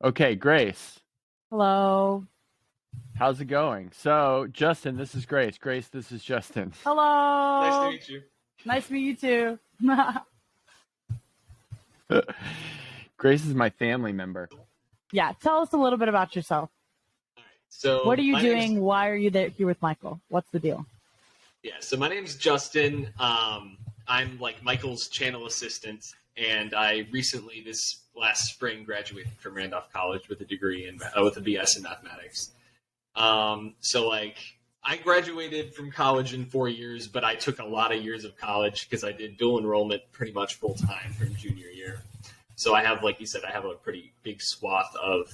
Okay, Grace, Hello. how's it going? So, Justin, this is Grace. Grace, this is Justin. Nice to Hello. meet you. Nice to meet you too. Grace is my family member. Yeah, tell us a little bit about yourself. All right. What are So you my name's doing? Why are you there here with Michael? What's the deal? so my name's Justin. I'm like Michael's channel assistant, and I recently this last spring graduated from Randolph College with a degree in with a BS in mathematics. So like I graduated from college in 4 years, but I took a lot of years of college because I did dual enrollment pretty much full time from junior year. So I have, like you said, I have a pretty big swath of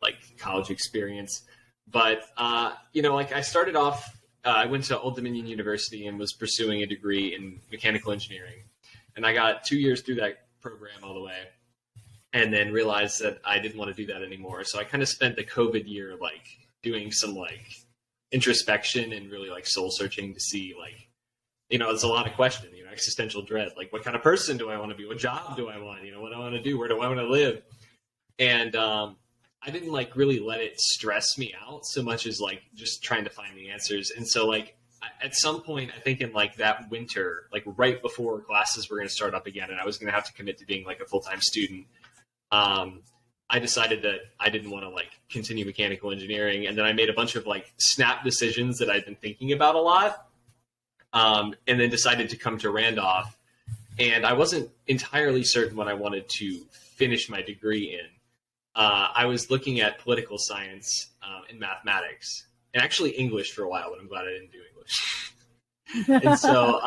like college experience. But like I started off, I went to Old Dominion University and was pursuing a degree in mechanical engineering, and I got 2 years through that program all the way, and then realized that I didn't want to do that anymore. So I kind of spent the COVID year like doing some like introspection and really like soul searching to see like there's a lot of questions, existential dread. Like, what kind of person do I want to be? What job do I want? What do I want to do? Where do I want to live? And I didn't like really let it stress me out so much as like just trying to find the answers. And so like at some point, I think in like that winter, like right before classes were going to start up again, and I was going to have to commit to being like a full-time student, I decided that I didn't want to like continue mechanical engineering. And then I made a bunch of like snap decisions that I'd been thinking about a lot. And then decided to come to Randolph. And I wasn't entirely certain what I wanted to finish my degree in. I was looking at political science and mathematics, and actually English for a while, but I'm glad I didn't do English. And so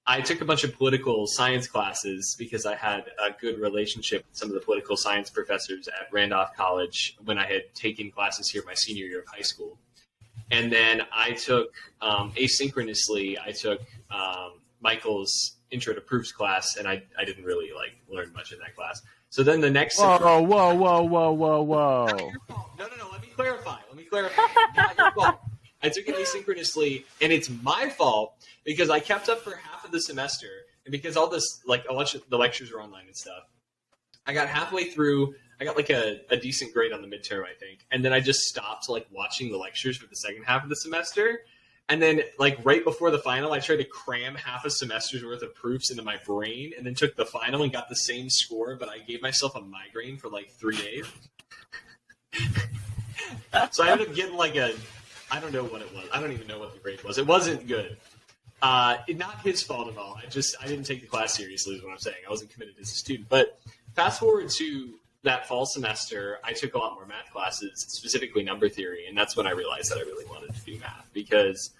I took a bunch of political science classes because I had a good relationship with some of the political science professors at Randolph College when I had taken classes here my senior year of high school. And then I took asynchronously, I took Michael's Intro to Proofs class, and I didn't really like learn much in that class. So then the next Whoa, whoa, whoa, whoa, whoa, whoa. Not your fault. No. Let me clarify. Not your fault. I took it asynchronously, and it's my fault because I kept up for half of the semester, and because all this like a bunch of the lectures were online and stuff. I got halfway through. I got like a decent grade on the midterm, I think. And then I just stopped like watching the lectures for the second half of the semester. And then like right before the final, I tried to cram half a semester's worth of proofs into my brain, and then took the final and got the same score, but I gave myself a migraine for like 3 days. So I ended up getting like I don't know what it was. I don't even know what the grade was. It wasn't good. Not his fault at all. I didn't take the class seriously is what I'm saying. I wasn't committed as a student. But fast forward to that fall semester, I took a lot more math classes, specifically number theory, and that's when I realized that I really wanted to do math because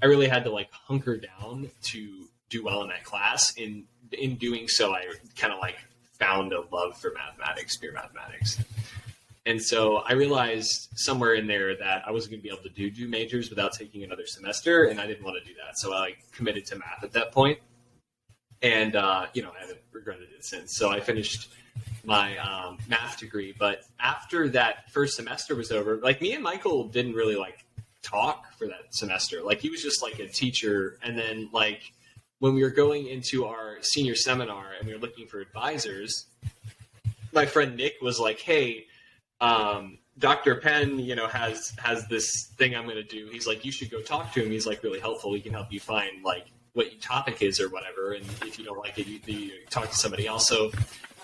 I really had to like hunker down to do well in that class. In doing so, I kind of like found a love for mathematics, pure mathematics. And so I realized somewhere in there that I wasn't going to be able to do majors without taking another semester, and I didn't want to do that. So I like committed to math at that point, and I haven't regretted it since. So I finished my math degree, but after that first semester was over, like me and Michael didn't really like talk for that semester. Like he was just like a teacher, and then like when we were going into our senior seminar and we were looking for advisors, my friend Nick was like, "Hey, Dr. Penn, has this thing I'm going to do. He's like, you should go talk to him. He's like really helpful. He can help you find like what your topic is or whatever. And if you don't like it, you talk to somebody else." So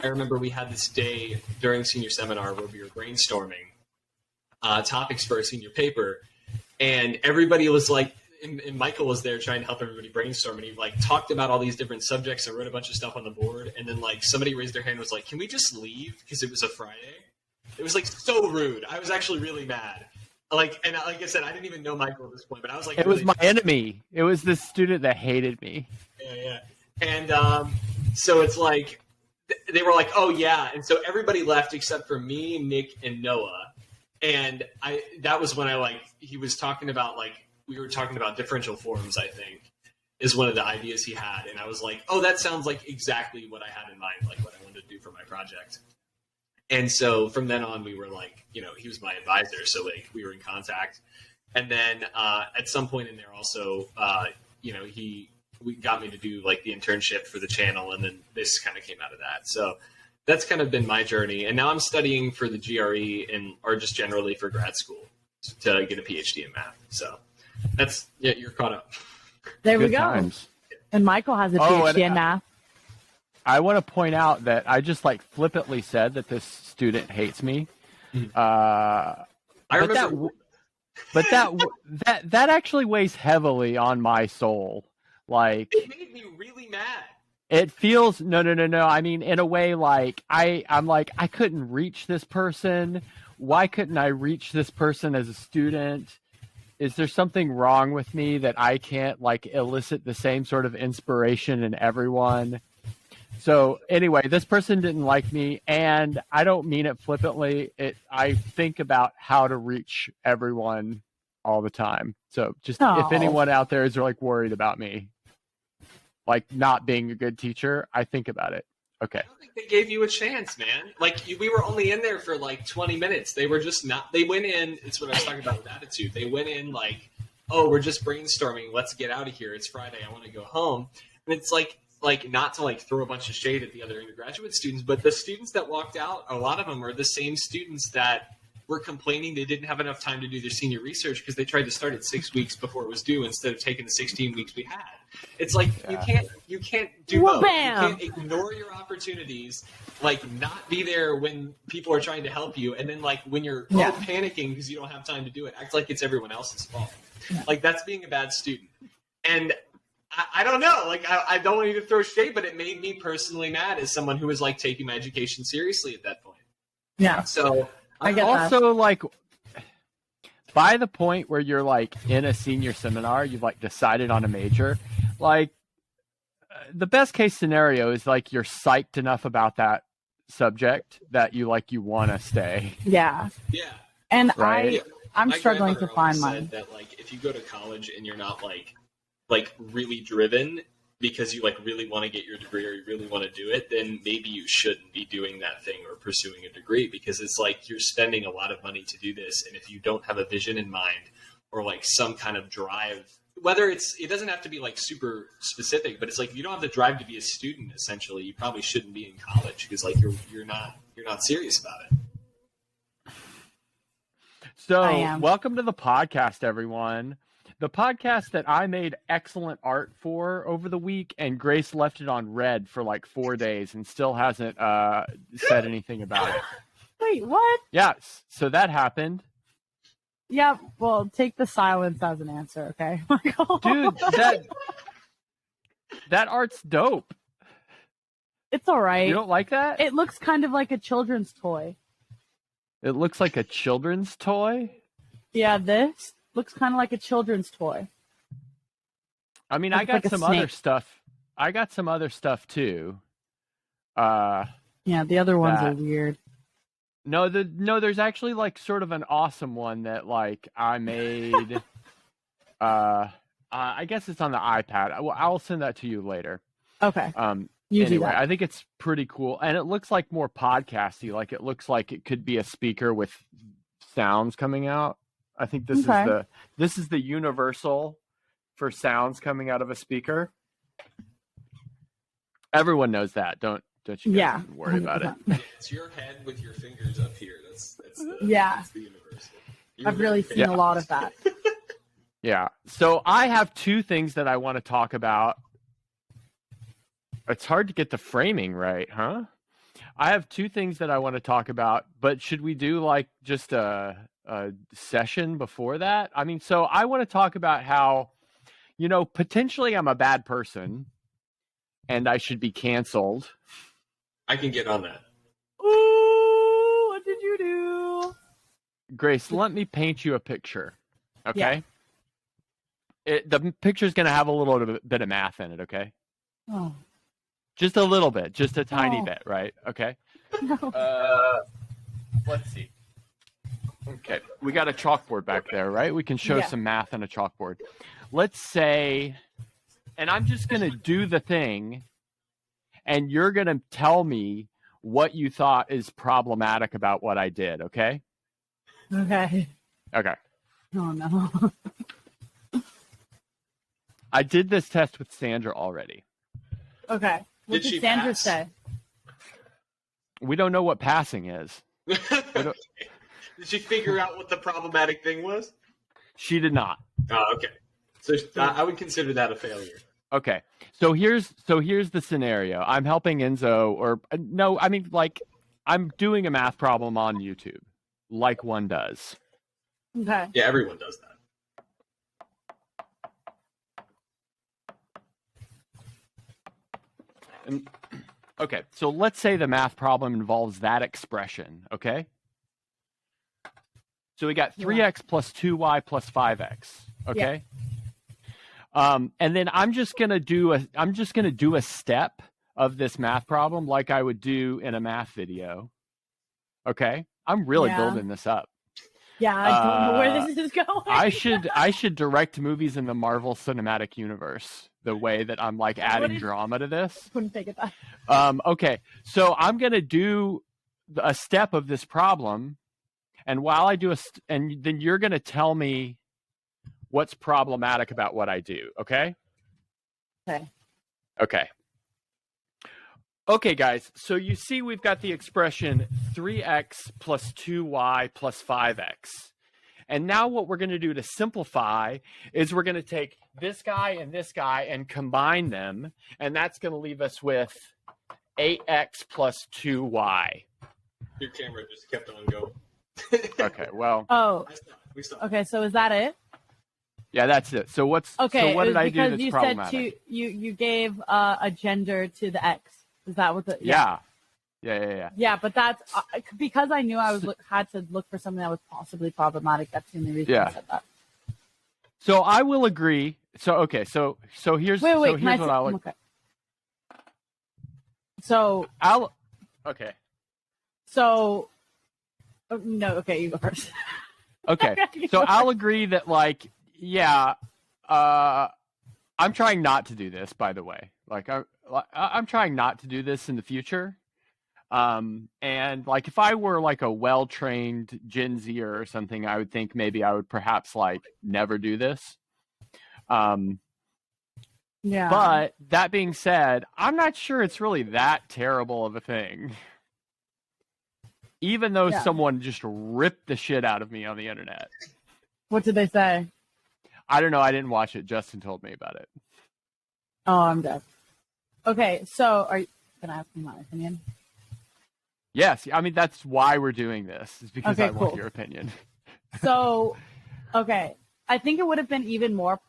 I remember we had this day during senior seminar where we were brainstorming topics for our senior paper, and everybody was like, and Michael was there trying to help everybody brainstorm, and he like talked about all these different subjects and wrote a bunch of stuff on the board, and then like somebody raised their hand and was like, "Can we just leave?" Because it was a Friday. It was like so rude. I was actually really mad. Like I said, I didn't even know Michael at this point, but I was like, It really was my enemy. It was this student that hated me. Yeah. And so it's like they were like, "Oh yeah," and so everybody left except for me, Nick, and Noah. And that was when he was talking about like we were talking about differential forms, I think, is one of the ideas he had, and I was like, "Oh, that sounds like exactly what I had in mind, like what I wanted to do for my project." And so from then on, we were like, he was my advisor, so like we were in contact. And then at some point in there, also, we got me to do like the internship for the channel, and then this kind of came out of that. So that's kind of been my journey. And now I'm studying for the GRE or just generally for grad school to get a PhD in math. So that's, yeah, you're caught up. There we Good go. times. And Michael has a Oh, PhD in and, math. I want to point out that I just like flippantly said that this student hates me. I remember. But that actually weighs heavily on my soul. Like, It made me really mad. it feels no. I mean, in a way, like I'm like, I couldn't reach this person. Why couldn't I reach this person as a student? Is there something wrong with me that I can't like elicit the same sort of inspiration in everyone? So anyway, this person didn't like me, and I don't mean it flippantly. I think about how to reach everyone all the time. So just if anyone out there is like worried about me, like not being a good teacher, I think about it. Okay. I don't think they gave you a chance, man. Like, we were only in there for like 20 minutes. They were just not. They went in. It's what I was talking about with attitude. They went in like, oh, we're just brainstorming. Let's get out of here. It's Friday. I want to go home. And it's like not to like throw a bunch of shade at the other undergraduate students, but the students that walked out, a lot of them are the same students that were complaining they didn't have enough time to do their senior research because they tried to start it 6 weeks before it was due instead of taking the 16 weeks we had. It's like, you can't do both. Bam. You can't ignore your opportunities, like not be there when people are trying to help you, and then like when you're panicking because you don't have time to do it, act like it's everyone else's fault. Like, that's being a bad student. And I don't know, like I don't want you to throw shade, but it made me personally mad as someone who was like taking my education seriously at that point. Yeah. So I get also that. like by the point where you're like in a senior seminar, you've like decided on a major, like the best case scenario is like you're psyched enough about that subject that you want to stay. Yeah. Yeah. And Right. I'm My struggling to grandmother find always mine. said that like if you go to college and you're not like really driven because you like really want to get your degree or you really want to do it, then maybe you shouldn't be doing that thing or pursuing a degree, because it's like you're spending a lot of money to do this, and if you don't have a vision in mind or like some kind of drive, whether it doesn't have to be like super specific, but it's like if you don't have the drive to be a student, essentially you probably shouldn't be in college, because like you're not serious about it. So welcome to the podcast, everyone. The podcast that I made excellent art for over the week, and Grace left it on red for like 4 days and still hasn't said anything about it. Wait, what? Yeah, so that happened. Yeah, well, take the silence as an answer, okay, Michael? Dude, that art's dope. It's all right. You don't like that? It looks kind of like a children's toy. It looks like a children's toy? Yeah, this looks kind of like a children's toy. I mean, Looks I got like a some snake. other stuff. I got some other stuff too. Yeah, the other ones are That. weird. No, there's actually like sort of an awesome one that like I made. I guess it's on the iPad. I'll send that to you later. Okay, you do Anyway, that. I think it's pretty cool, and it looks like more podcasty. Like it looks like it could be a speaker with sounds coming out. I think this is the universal for sounds coming out of a speaker. Everyone knows that. Don't you guys even worry about it. It's your head with your fingers up here. That's the universal. I've really seen a lot of that. Yeah. So I have two things that I want to talk about. It's hard to get the framing right, huh? I have two things that I want to talk about, but should we do like just a session before that? I mean, so I want to talk about how, potentially I'm a bad person and I should be canceled. I can get on that. Ooh, what did you do? Grace, let me paint you a picture, okay? The picture's going to have a little bit of math in it, okay? Oh. Just a little bit, just a tiny bit, right? Okay. No. Let's see. Okay, we got a chalkboard back there, right? We can show some math on a chalkboard. Let's say, and I'm just going to do the thing, and you're going to tell me what you thought is problematic about what I did, okay? Okay. Okay. Oh, no. I did this test with Sandra already. Okay. What Did she did Sandra pass? say? We don't know what passing is. Did she figure out what the problematic thing was? She did not. Oh, okay. So I would consider that a failure. Okay. So here's the scenario. I'm helping Enzo, or no, I mean, like, I'm doing a math problem on YouTube, like one does. Okay. Yeah, everyone does that. Okay, so let's say the math problem involves that expression, okay? So we got 3x plus 2y plus 5x, okay? Yeah. And then I'm just gonna do a step of this math problem like I would do in a math video. Okay? I'm really building this up. Yeah, I don't know where this is going. I should direct movies in the Marvel Cinematic Universe the way that I'm like adding drama to this. Couldn't take it back. Okay, so I'm gonna do a step of this problem, and while I do and then you're gonna tell me what's problematic about what I do. Okay. Okay. Okay. Okay, guys. So you see, we've got the expression 3x plus 2y plus 5x. And now what we're going to do to simplify is we're going to take this guy and combine them. And that's going to leave us with 8x plus 2y. Your camera just kept on going. Okay, well. Oh. We stopped. Okay, so is that it? Yeah, that's it. So what did I do that's problematic? Because you gave a gender to the x. Is that what the... Yeah. Yeah, but that's... because I knew I had to look for something that was possibly problematic, that's the only reason I said that. So I will agree. So, okay, so here's wait, so here's what I'll... Okay. So... Okay. So... no, okay, you go first. Okay, so I'll agree that, like, yeah, I'm trying not to do this, by the way. Like, I'm trying not to do this in the future. And, like, if I were, like, a well-trained Gen Zer or something, I would think maybe I would perhaps, like, never do this. Yeah. But, that being said, I'm not sure it's really that terrible of a thing. Even though someone just ripped the shit out of me on the internet. What did they say? I don't know. I didn't watch it. Justin told me about it. Oh, I'm dead. Okay, so are you going to ask me my opinion? Yes. I mean, that's why we're doing this, is because I want your opinion. So, okay. I think it would have been even more...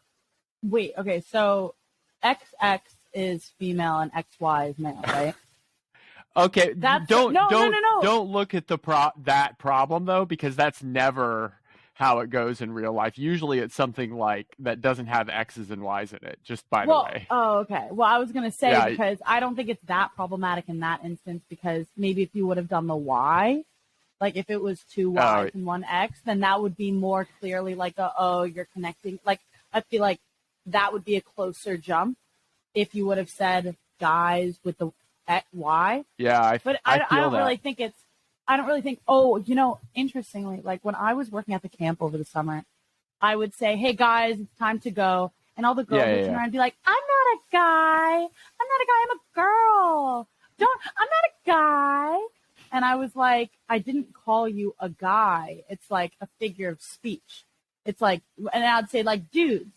Wait, okay, so XX is female and XY is male, right? Okay, don't look at that problem though, because that's never how it goes in real life. Usually, it's something like that doesn't have X's and Y's in it. Just by the way. Oh, okay. Well, I was gonna say because I don't think it's that problematic in that instance, because maybe if you would have done the Y, like if it was 2 Y's and 1 X, then that would be more clearly like you're connecting. Like I feel like that would be a closer jump if you would have said guys with the Y. Yeah, I don't really think it's. I don't really think. Oh, interestingly, like when I was working at the camp over the summer, I would say, "Hey guys, it's time to go," and all the girls would turn around and be like, "I'm not a guy. I'm not a guy. I'm a girl. I'm not a guy." And I was like, "I didn't call you a guy. It's like a figure of speech. It's like," and I'd say like dudes.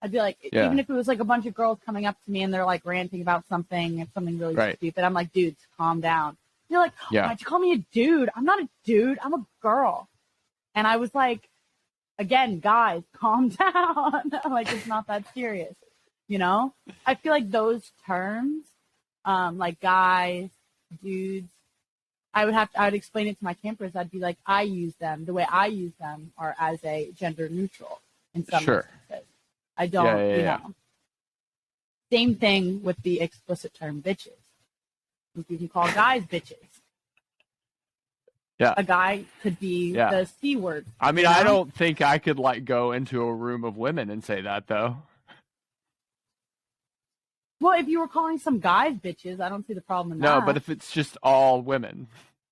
I'd be like, even if it was like a bunch of girls coming up to me and they're like ranting about something really stupid, I'm like, dudes, calm down. You're like, why'd you call me a dude? I'm not a dude. I'm a girl. And I was like, again, guys, calm down. Like, it's not that serious. I feel like those terms, like guys, dudes, I would explain it to my campers. I'd be like, I use them. The way I use them are as a gender neutral in some instances. I don't, Same thing with the explicit term bitches. You can call guys bitches. Yeah. A guy could be the C word. I mean, I don't think I could like go into a room of women and say that though. Well, if you were calling some guys bitches, I don't see the problem in that. No, but if it's just all women.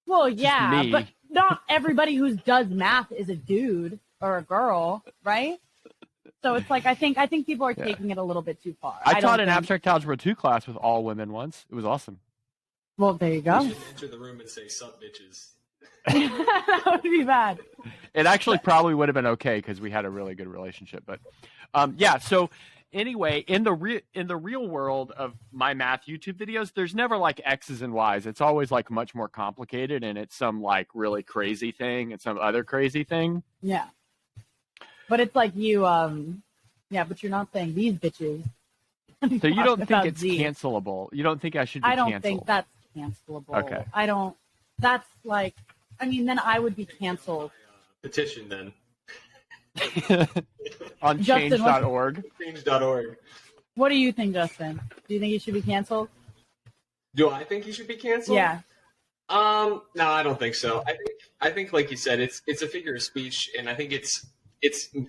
Well, yeah, but not everybody who does math is a dude or a girl, right? So it's like I think people are taking it a little bit too far. I taught an abstract algebra 2 class with all women once. It was awesome. Well, there you You go. should enter the room and say, "Sup, bitches." That would be bad. It actually probably would have been okay because we had a really good relationship. But yeah, so anyway, in the real world of my math YouTube videos, there's never like X's and Y's. It's always like much more complicated, and it's some like really crazy thing and some other crazy thing. Yeah. But it's like you, yeah, but you're not saying these bitches. So you don't think About it's these. cancelable? You don't think I should be I don't canceled? think that's cancelable. Okay. I don't. That's like, I mean, then I would be canceled. Petition then. On Justin, change.org. Change.org. What do you think, Justin? Do you think he should be canceled? Do I think he should be canceled? Yeah. No, I don't think so. I think, like you said, it's a figure of speech, and I think it's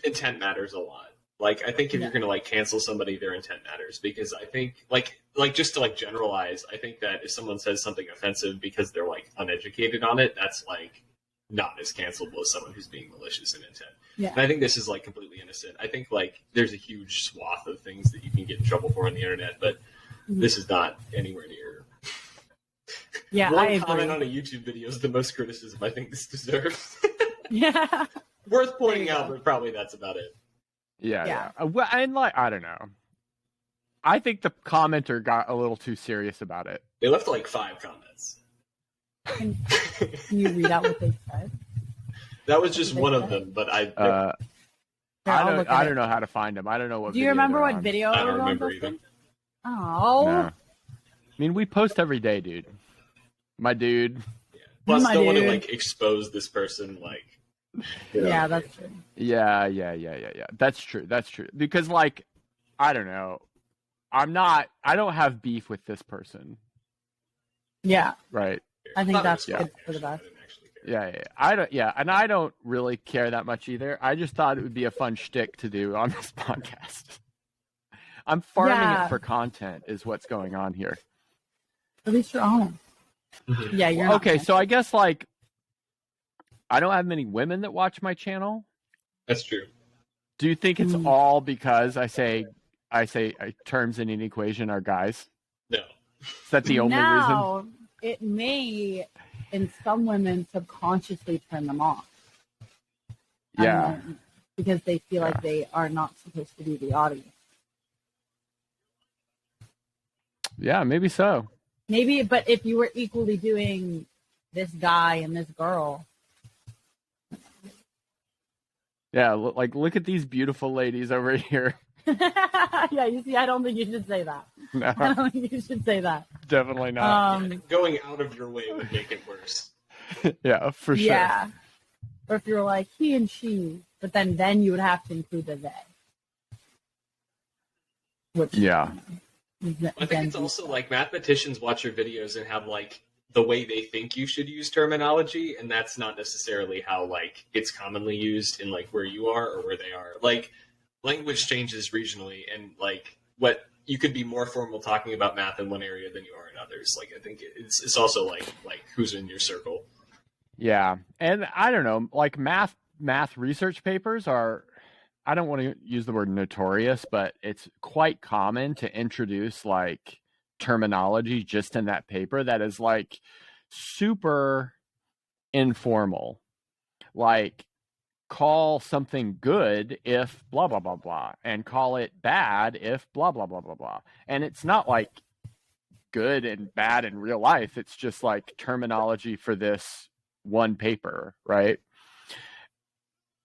intent matters a lot. Like, I think if you're gonna like cancel somebody, their intent matters, because I think like just to like generalize, I think that if someone says something offensive because they're like uneducated on it, that's like not as cancelable as someone who's being malicious in intent. Yeah. And I think this is like completely innocent. I think like there's a huge swath of things that you can get in trouble for on the internet, but this is not anywhere near. Yeah, One I agree. comment on a YouTube video is the most criticism I think this deserves. Yeah. Worth pointing out, but probably that's about it. Yeah. Well, and like, I don't know. I think the commenter got a little too serious about it. They left like 5 comments. Can you read out what they said? That was just one of them, but Here, I'll look at I it. don't know how to find them. I don't know what. Do you video remember they're what on. video I it don't was on, remember Justin? either. Oh. No. I mean, we post every day, dude. My dude. Plus, My don't want to dude. like expose this person, like. You know. Yeah, that's true. Yeah. That's true. Because like, I don't know. I don't have beef with this person. Yeah, Right. I think Not that's really. good for the best. I didn't actually care. Yeah. I don't. Yeah, and I don't really care that much either. I just thought it would be a fun shtick to do on this podcast. I'm farming Yeah. it for content, is what's going on here. At least you're honest. Mhm. Yeah, you're not Okay, so I guess like, I don't have many women that watch my channel. That's true. Do you think it's Hmm. all because I say terms in an equation are guys? No. Is that the only reason? now, it may, in some women, subconsciously turn them off. I Yeah. don't know, because they feel like they are not supposed to be the audience. Yeah, maybe so. Maybe, but if you were equally doing this guy and this girl, Yeah, look at these beautiful ladies over here. yeah, you see, I don't think you should say that. I No, don't think you should say that. definitely not. Going out of your way would make it worse. Yeah, for sure. Yeah. Or if you were like he and she, but then you would have to include the they. Which, Yeah. I think it's also like mathematicians watch your videos and have like the way they think you should use terminology, and that's not necessarily how like it's commonly used in like where you are or where they are. Like language changes regionally, and like what you could be more formal talking about math in one area than you are in others. Like I think it's also like who's in your circle. Yeah, and I don't know, like math research papers are, I don't want to use the word notorious, but it's quite common to introduce like terminology just in that paper that is like super informal. Like, call something good if blah blah blah blah, and call it bad if blah blah blah blah blah. And it's not like good and bad in real life. It's just like terminology for this one paper, right?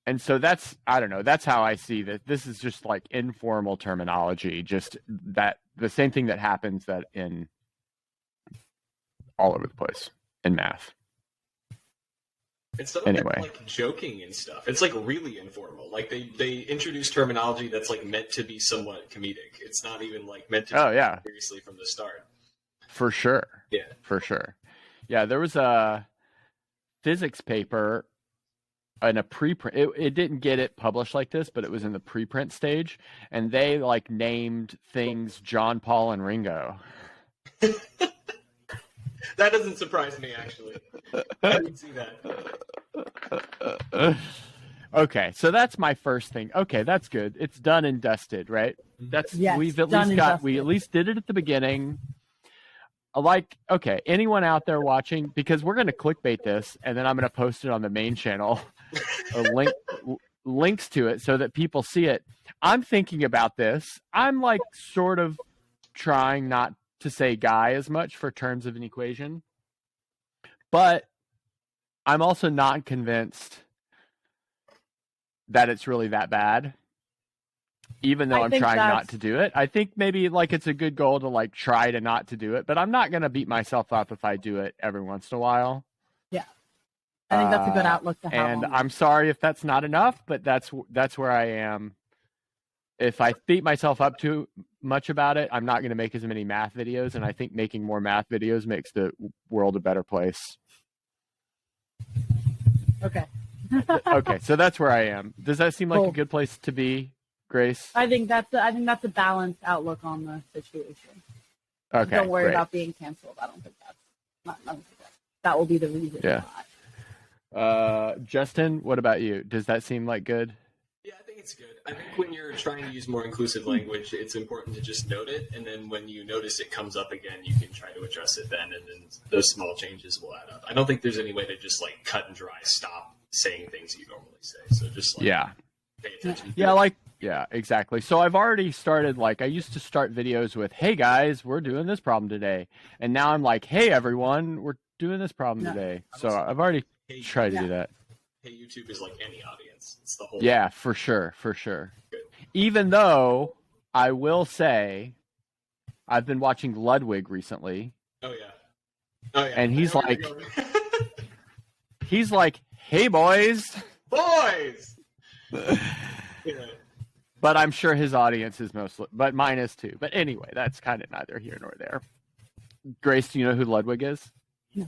And so that's, I don't know, that's how I see that. This is just like informal terminology, just that the same thing that happens that in all over the place in math. And some of Anyway. it's like joking and stuff. It's like really informal. Like they introduce terminology that's like meant to be somewhat comedic. It's not even like meant to be Oh yeah, seriously from the start. for sure. Yeah. For sure. Yeah, there was a physics paper in a preprint. It didn't get it published like this, but it was in the preprint stage, and they like named things John, Paul, and Ringo. That doesn't surprise me, actually. I didn't see that. Okay, so that's my first thing. Okay, that's good. It's done and dusted, right? That's Yes, we've at done least and got. dusted. We at least did it at the beginning. like, okay, anyone out there watching, because we're going to clickbait this and then I'm going to post it on the main channel, links to it so that people see it. I'm thinking about this. I'm like sort of trying not to say guy as much for terms of an equation, but I'm also not convinced that it's really that bad, even though I'm trying not to do it. I think maybe like it's a good goal to like try to not to do it, but I'm not going to beat myself up if I do it every once in a while. Yeah. I think that's a good outlook to have. And I'm sorry if that's not enough, but that's where I am. If I beat myself up too much about it, I'm not going to make as many math videos, and I think making more math videos makes the world a better place. Okay. Okay, so that's where I am. Does that seem like a good place to be, Grace? I think that's a balanced outlook on the situation. Okay. Don't worry about being canceled. I don't think that will be the reason. Yeah. Justin, what about you? Does that seem like good? Yeah, I think it's good. I think when you're trying to use more inclusive language, it's important to just note it, and then when you notice it comes up again, you can try to address it then, and then those small changes will add up. I don't think there's any way to just like cut and dry stop saying things you normally say. So just like pay attention. Yeah, exactly. So I've already started, like, I used to start videos with, hey guys, we're doing this problem today. And now I'm like, hey everyone, we're doing this problem today. So I've already tried to do that. Hey, YouTube is like any audience. It's the whole Yeah, for sure. Good. Even though I will say I've been watching Ludwig recently. Oh yeah. And he's like hey boys. Yeah. But I'm sure his audience is but mine is too. But anyway, that's kind of neither here nor there. Grace, do you know who Ludwig is? No.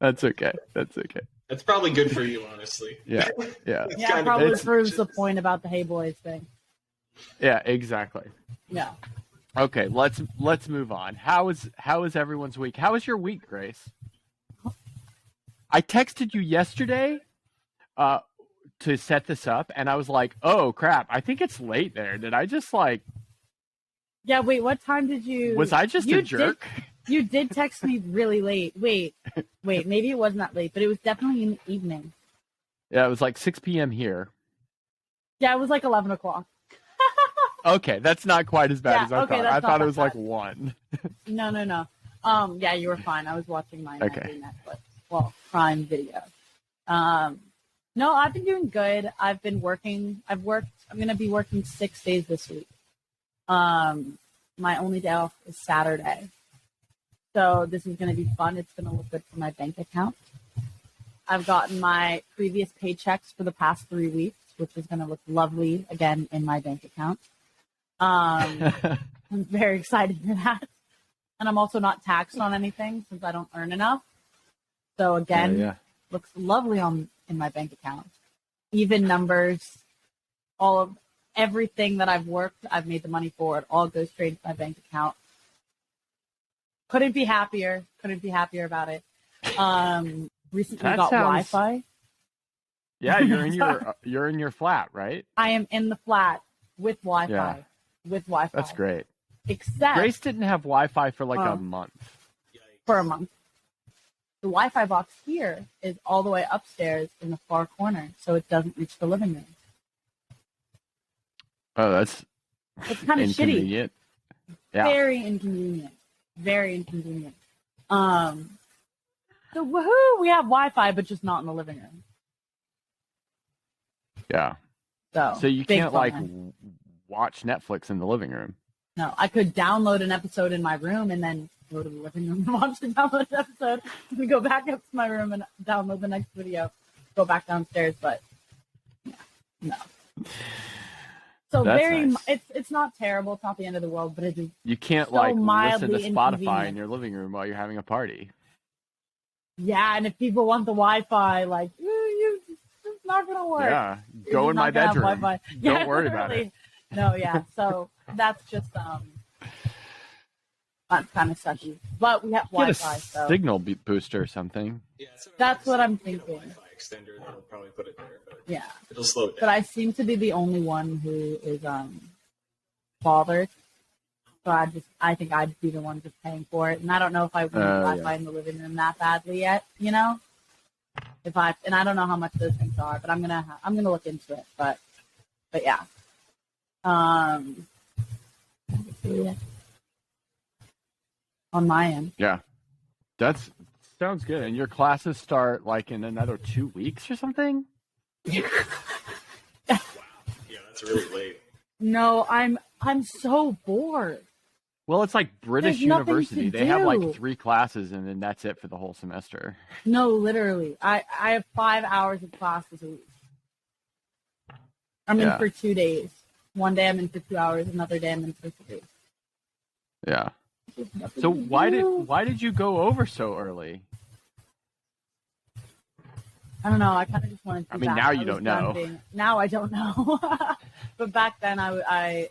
That's okay. That's probably good for you, honestly. Yeah. Yeah, it probably proves the point about the hey boys thing. Yeah, exactly. Yeah. Okay, let's move on. How is everyone's week? How was your week, Grace? I texted you yesterday to set this up, and I was like, oh crap, I think it's late there. Did I just like... Yeah, wait, what time did you... Was I just a jerk? You did text me really late. Wait, maybe it wasn't that late, but it was definitely in the evening. Yeah, it was like 6 p.m. here. Yeah, it was like 11 o'clock. Okay, that's not quite as bad as I thought. I thought it was like 1. No. Yeah, you were fine. I was watching my Netflix. Well, Prime Video. No, I've been doing good. I've been working. I'm going to be working 6 days this week. My only day off is Saturday. So this is going to be fun. It's going to look good for my bank account. I've gotten my previous paychecks for the past 3 weeks, which is going to look lovely again in my bank account. I'm very excited for that. And I'm also not taxed on anything since I don't earn enough. So again, looks lovely in my bank account. Even numbers, all of everything that I've worked, I've made the money for. It all goes straight into my bank account. Couldn't be happier about it. Recently got Wi-Fi. Yeah, you're in your flat, right? I am in the flat with Wi-Fi. Yeah. With Wi-Fi. That's great. Except Grace didn't have Wi-Fi for like a month. For a month. The Wi-Fi box here is all the way upstairs in the far corner, so it doesn't reach the living room. Oh, that's kind of inconvenient. Shitty. Yeah. Very inconvenient. So woohoo, we have Wi-Fi, but just not in the living room. Yeah. So you can't like watch Netflix in the living room. No, I could download an episode in my room and then go to the living room and watch the downloaded episode. And go back up to my room and download the next video. Go back downstairs, but no. So nice. It's not terrible. It's not the end of the world, but it is. You can't so like listen to Spotify inconvenient. in your living room while you're having a party. Yeah, and if people want the Wi-Fi, like it's not gonna work. Yeah, go in my bedroom. Don't worry about it. No, yeah. So that's just that's kind of sucky. But we have Wi-Fi. Get a signal booster or something. Yeah, that's what I'm thinking. Wi-Fi extender, they'll probably put it there. But yeah, it'll slow it down. But I seem to be the only one who is bothered So I think I'd be the one just paying for it. And I don't know if I want Wi-Fi in the living room that badly yet, you know? And I don't know how much those things are, but I'm gonna look into it. But yeah. On my end. Yeah. Sounds good. And your classes start like in another 2 weeks or something? Wow. Yeah, that's really late. No, I'm so bored. Well, it's like British There's nothing University. to They have like do. 3 classes and then that's it for the whole semester. No, literally. I have 5 hours of classes a week. I'm in for 2 days. One day I'm in for 2 hours, another day I'm in for 3. Yeah. So why did you go over so early? I don't know. I kind of just wanted to. I mean, now you don't know. Now I don't know. But back then, I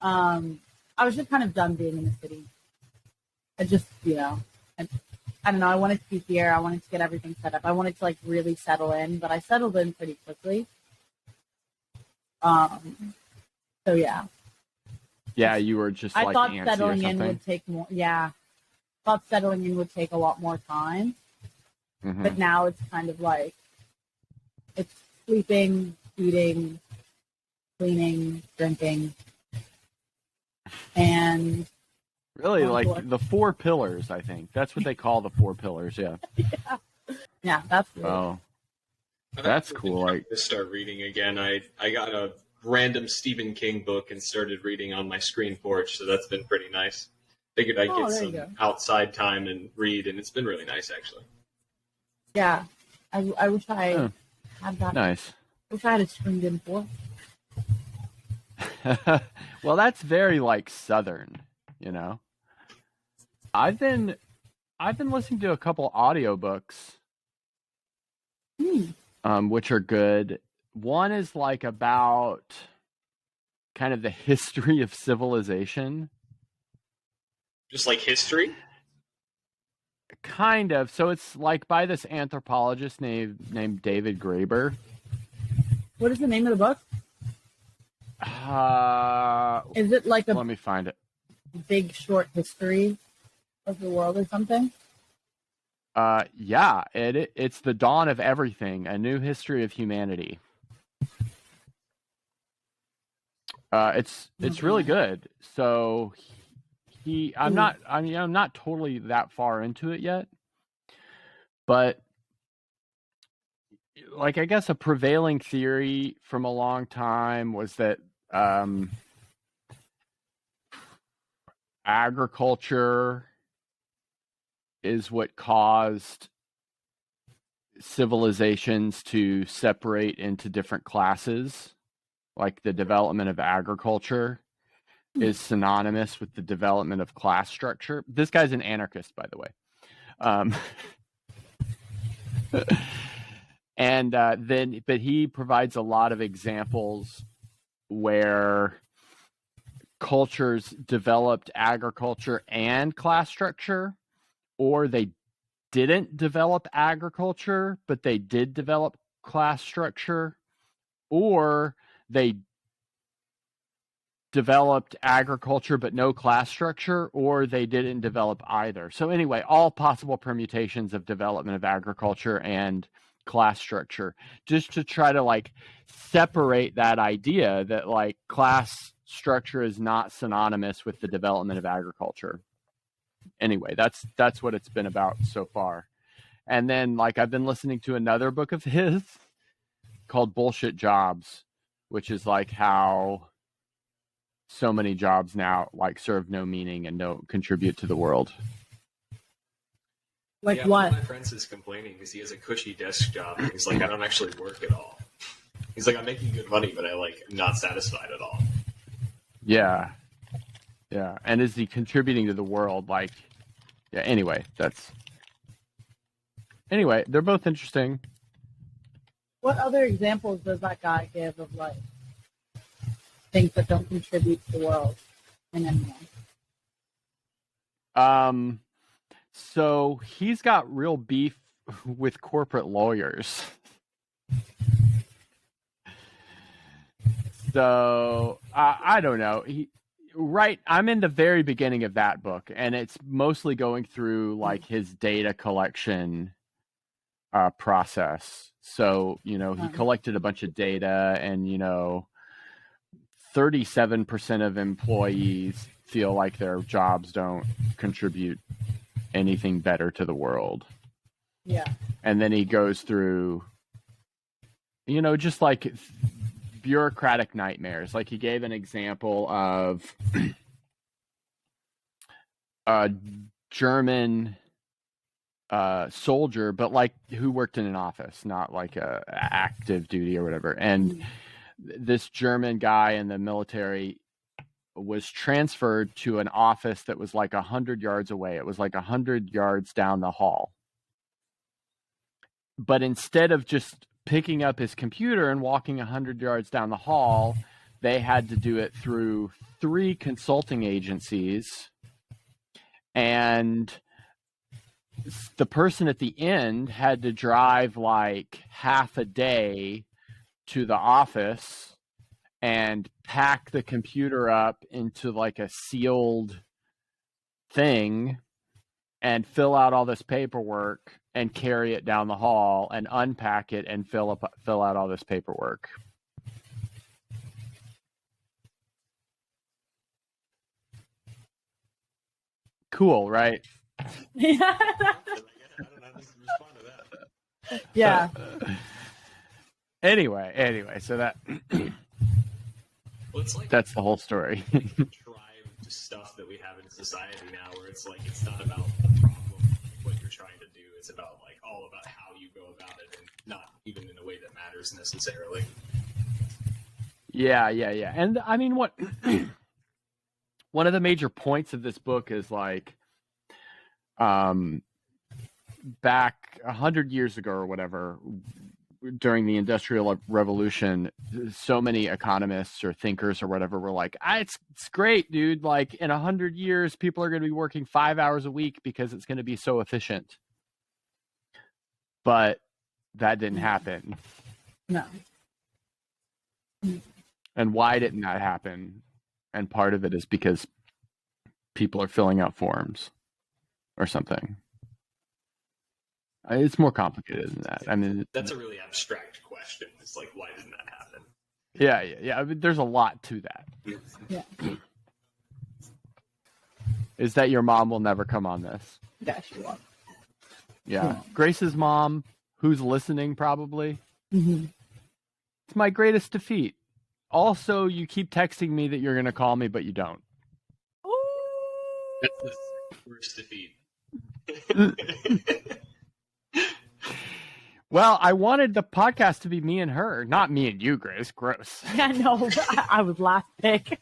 was just kind of done being in the city. I just, I don't know. I wanted to be here. I wanted to get everything set up. I wanted to like really settle in, but I settled in pretty quickly. So yeah. Yeah, you were just like I thought antsy settling or in something. would take more. Yeah, thought settling in would take a lot more time. Mm-hmm. But now it's kind of like it's sleeping, eating, cleaning, drinking, and really like the 4 pillars. I think that's what they call the 4 pillars. Yeah. Yeah, that's really Oh, that's cool. Like to start reading again. I got a random Stephen King book and started reading on my screen porch, so that's been pretty nice. Figured I'd get some outside time and read, and it's been really nice actually. Yeah, I wish I had that. Nice. I wish I had a screened in for. Well, that's very like Southern, I've been listening to a couple audiobooks, which are good. One is like about kind of the history of civilization. Just like history? Kind of. So it's like by this anthropologist named David Graeber. What is the name of the book? Is it like let me find it. Big short history of the world or something? Yeah, it's The Dawn of Everything, A New History of Humanity. It's really good. So I'm not totally that far into it yet, but like I guess a prevailing theory from a long time was that agriculture is what caused civilizations to separate into different classes. Like the development of agriculture is synonymous with the development of class structure. This guy's an anarchist, by the way. But he provides a lot of examples where cultures developed agriculture and class structure, or they didn't develop agriculture, but they did develop class structure, or they developed agriculture but no class structure, or they didn't develop either. So anyway, all possible permutations of development of agriculture and class structure, just to try to like separate that idea that like class structure is not synonymous with the development of agriculture. Anyway, that's what it's been about so far. And then like I've been listening to another book of his called Bullshit Jobs, which is like how so many jobs now like serve no meaning and don't contribute to the world. Like what? One of my friends is complaining because he has a cushy desk job. And he's like, I don't actually work at all. He's like, I'm making good money, but I'm not satisfied at all. Yeah. Yeah. And is he contributing to the world? Like, yeah, anyway, they're both interesting. What other examples does that guy give of like things that don't contribute to the world in any way? So he's got real beef with corporate lawyers. So I don't know. Right. I'm in the very beginning of that book, and it's mostly going through like his data collection process. So, he collected a bunch of data, and, 37% of employees feel like their jobs don't contribute anything better to the world. Yeah. And then he goes through, just like bureaucratic nightmares. Like he gave an example of a German soldier, but like who worked in an office, not like a active duty or whatever. And this German guy in the military was transferred to an office that was like 100 yards away. It was like 100 yards down the hall. But instead of just picking up his computer and walking 100 yards down the hall, they had to do it through 3 consulting agencies. And the person at the end had to drive like half a day to the office and pack the computer up into like a sealed thing and fill out all this paperwork and carry it down the hall and unpack it and fill out all this paperwork. Cool, right? Yeah. I don't know how to respond to that. Yeah. Anyway, so that Well, it's like that's the whole story. drive to stuff that we have in society now, where it's like it's not about the problem, what you're trying to do. It's about like all about how you go about it, and not even in a way that matters necessarily. Yeah. And I mean, what one of the major points of this book is like, back 100 years ago or whatever, during the Industrial Revolution, so many economists or thinkers or whatever were like, it's great, dude. Like in 100 years, people are going to be working 5 hours a week because it's going to be so efficient. But that didn't happen. No. And why didn't that happen? And part of it is because people are filling out forms or something. It's more complicated than that. I mean, that's a really abstract question. It's like, why didn't that happen? Yeah. I mean, there's a lot to that. Yeah. Is that your mom will never come on this? Yeah, she won't. Yeah. Grace's mom, who's listening probably. Mm-hmm. It's my greatest defeat. Also, you keep texting me that you're going to call me, but you don't. That's the worst defeat. Well, I wanted the podcast to be me and her, not me and you, Grace. Gross. Yeah, no, I was last pick.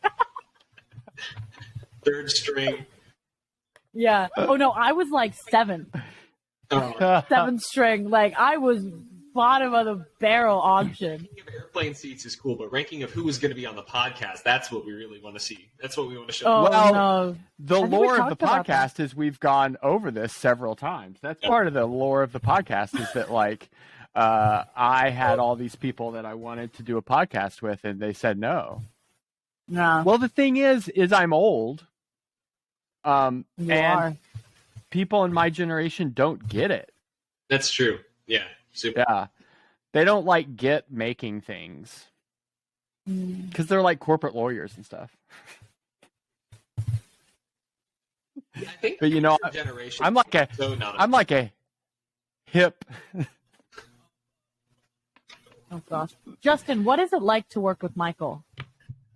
Third string. Yeah. Oh no, I was like 7. 7 string. Like I was bottom of the barrel auction. Ranking of airplane seats is cool, but ranking of who is going to be on the podcast, that's what we really want to see. That's what we want to show. Oh, well, no. The lore of the podcast is we've gone over this several times. That's part of the lore of the podcast is that like I had all these people that I wanted to do a podcast with and they said no. No. Well, the thing is I'm old. You and are. people in my generation don't get it. That's true. Yeah. Super. Yeah. They don't like get making things because they're like corporate lawyers and stuff. I think but generation I'm like a hip. Oh gosh. Justin, what is it like to work with Michael?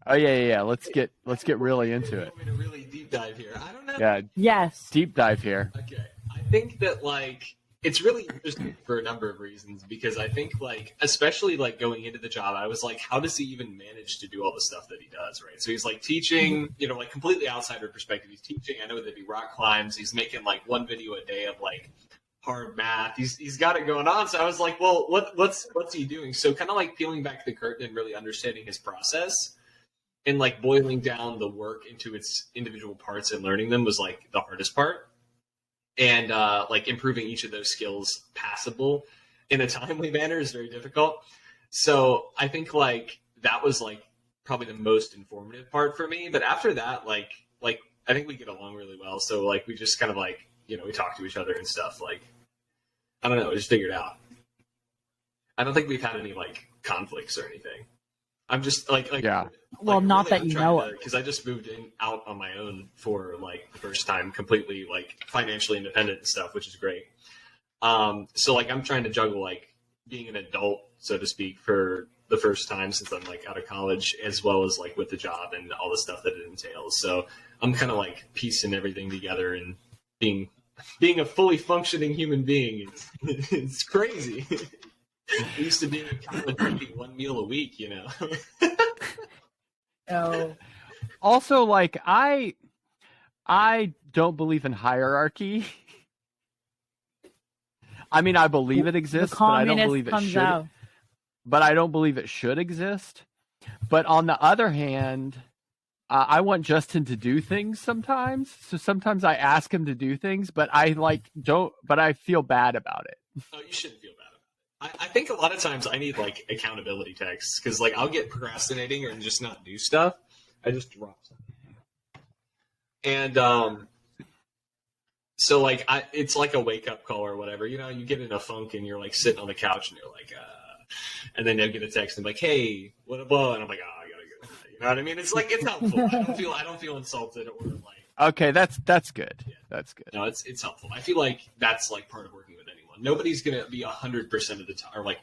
Oh yeah. Let's get really into it. Want me to really deep dive here? I don't know. Yeah. Yes. Deep dive here. Okay. I think that like it's really interesting for a number of reasons because I think like especially like going into the job, I was like, how does he even manage to do all the stuff that he does, right? So he's like teaching, like completely outsider perspective. He's teaching. I know that he rock climbs. He's making like 1 video a day of like hard math. He's got it going on. So I was like, well, what's he doing? So kind of like peeling back the curtain and really understanding his process and like boiling down the work into its individual parts and learning them was like the hardest part. And like improving each of those skills passable in a timely manner is very difficult. So I think like that was like probably the most informative part for me. But after that, like I think we get along really well. So like we just kind of like, you know, we talk to each other and stuff. Like, I don't know, we just figured it out. I don't think we've had any like conflicts or anything. I'm just like yeah. Well, like, not really, that you know it, because I just moved out on my own for like the first time, completely like financially independent and stuff, which is great. So like I'm trying to juggle like being an adult, so to speak, for the first time since I'm like out of college, as well as like with the job and all the stuff that it entails. So I'm kind of like piecing everything together and being a fully functioning human being. It's crazy. I used to be kind of drinking one meal a week, you know. so Also, like I don't believe in hierarchy. I mean, I believe it exists, but I don't believe it should. Out. But I don't believe it should exist. But on the other hand, I want Justin to do things sometimes. So sometimes I ask him to do things, but I don't. But I feel bad about it. Oh, you shouldn't feel bad about it. I think a lot of times I need like accountability texts because like I'll get procrastinating and just not do stuff. I just drop something. And so like it's like a wake up call or whatever. You know, you get in a funk and you're like sitting on the couch and you're like, and then they'll get a text and like, hey, what a blah, and I'm like, oh, I gotta go. You know what I mean? It's like it's helpful. I don't feel insulted or like. Okay, that's good. Yeah. That's good. No, it's helpful. I feel like that's like part of working with anyone. Nobody's gonna be 100% of the time, or like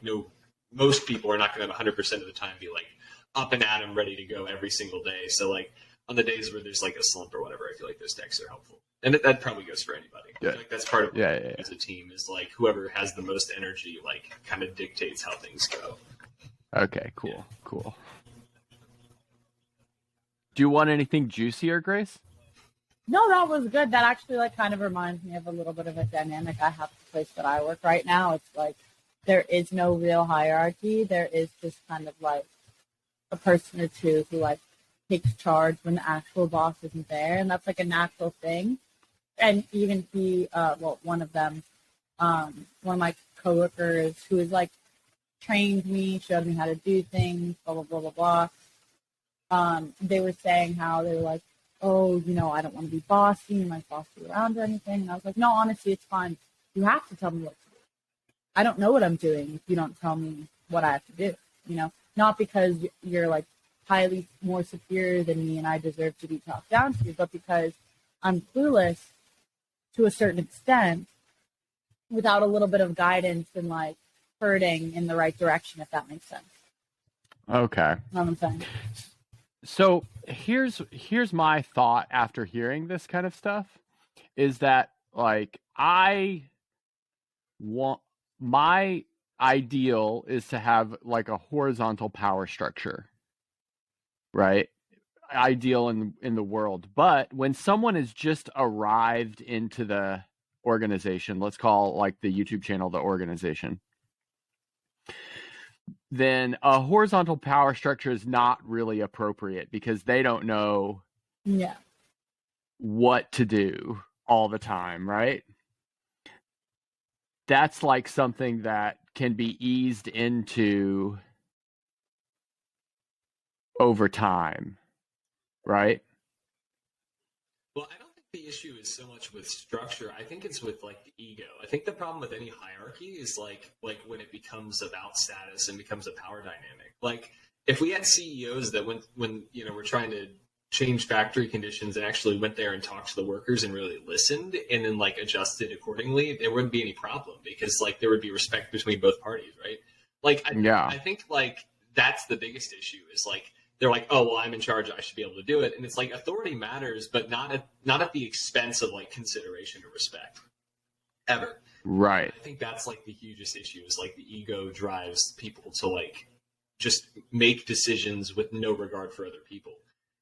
most people are not gonna have 100% of the time be like up and at 'em, ready to go every single day. So like on the days where there's like a slump or whatever, I feel like those texts are helpful. And that probably goes for anybody. Yeah. I feel like that's part of yeah. as a team is like whoever has the most energy, like kind of dictates how things go. Okay, cool. Do you want anything juicier, Grace? No, that was good. That actually like kind of reminds me of a little bit of a dynamic I have at the place that I work right now. It's like there is no real hierarchy. There is just kind of like a person or two who like takes charge when the actual boss isn't there, and that's like a natural thing. And even one of them, one of my coworkers who is like trained me, showed me how to do things, blah blah blah blah blah. They were saying how they were like, oh, you know, I don't want to be bossy, you might boss you around or anything. And I was like, no, honestly, it's fine. You have to tell me what to do. I don't know what I'm doing if you don't tell me what I have to do. You know, not because you're like highly more superior than me and I deserve to be talked down to, but because I'm clueless to a certain extent without a little bit of guidance and like herding in the right direction, if that makes sense. Okay. You know what I'm saying? So here's my thought after hearing this kind of stuff is that like my ideal is to have like a horizontal power structure, right? Ideal in the world. But when someone has just arrived into the organization, let's call like the YouTube channel the organization, then a horizontal power structure is not really appropriate because they don't know what to do all the time, right? That's like something that can be eased into over time, right? Well, I don't think the issue is so much with structure. I think it's with like the ego. I think the problem with any hierarchy is like when it becomes about status and becomes a power dynamic. Like if we had CEOs that when you know we're trying to change factory conditions and actually went there and talked to the workers and really listened and then like adjusted accordingly, there wouldn't be any problem because like there would be respect between both parties, right? Like I think like that's the biggest issue is like they're like, oh, well, I'm in charge. I should be able to do it. And it's like authority matters, but not at the expense of like consideration or respect ever. Right. I think that's like the hugest issue is like the ego drives people to like just make decisions with no regard for other people.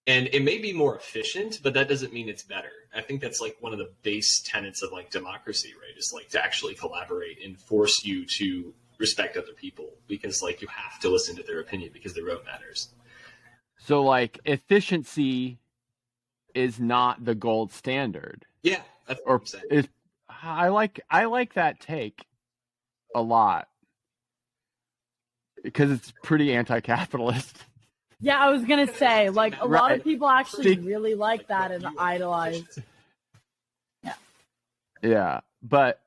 And it may be more efficient, but that doesn't mean it's better. I think that's like one of the base tenets of like democracy, right? Is like to actually collaborate and force you to respect other people because like you have to listen to their opinion because their vote matters. So like efficiency is not the gold standard. Yeah, that's what I'm saying. I like that take a lot because it's pretty anti-capitalist. Yeah, I was gonna say, like, a lot of people actually really like that and idolize. Yeah. Yeah, but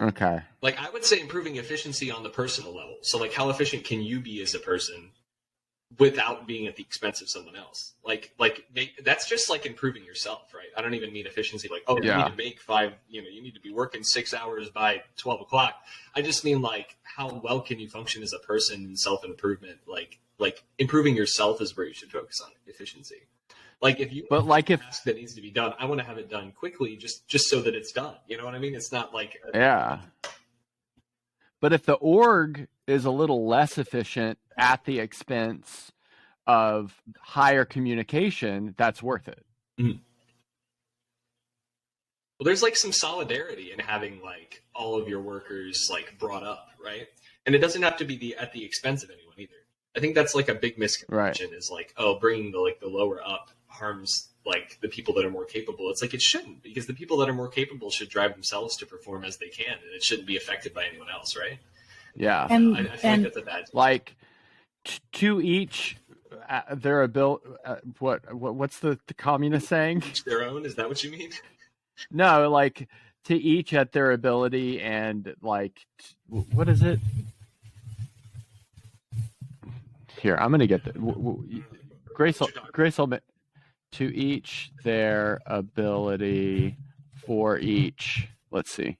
okay. Like, I would say improving efficiency on the personal level. So, like, how efficient can you be as a person without being at the expense of someone else? That's just like improving yourself, right? I don't even mean efficiency. Like, you need to make you need to be working 6 hours by 12 o'clock. I just mean like, how well can you function as a person in self-improvement? Like improving yourself is where you should focus on efficiency. Like if task that needs to be done, I want to have it done quickly, just so that it's done. You know what I mean? It's not like But if the org is a little less efficient at the expense of higher communication, that's worth it. Mm-hmm. Well, there's like some solidarity in having like all of your workers like brought up, right? And it doesn't have to be at the expense of anyone either. I think that's like a big misconception is like, bringing the lower up harms like the people that are more capable. It's like, it shouldn't, because the people that are more capable should drive themselves to perform as they can, and it shouldn't be affected by anyone else, right? Yeah. And I feel like that's a bad thing. Like to each their ability. What's the communist saying? Each their own. Is that what you mean? No, like to each at their ability, and like what is it? Here, I'm gonna get the Grace will to each their ability, for each. Let's see.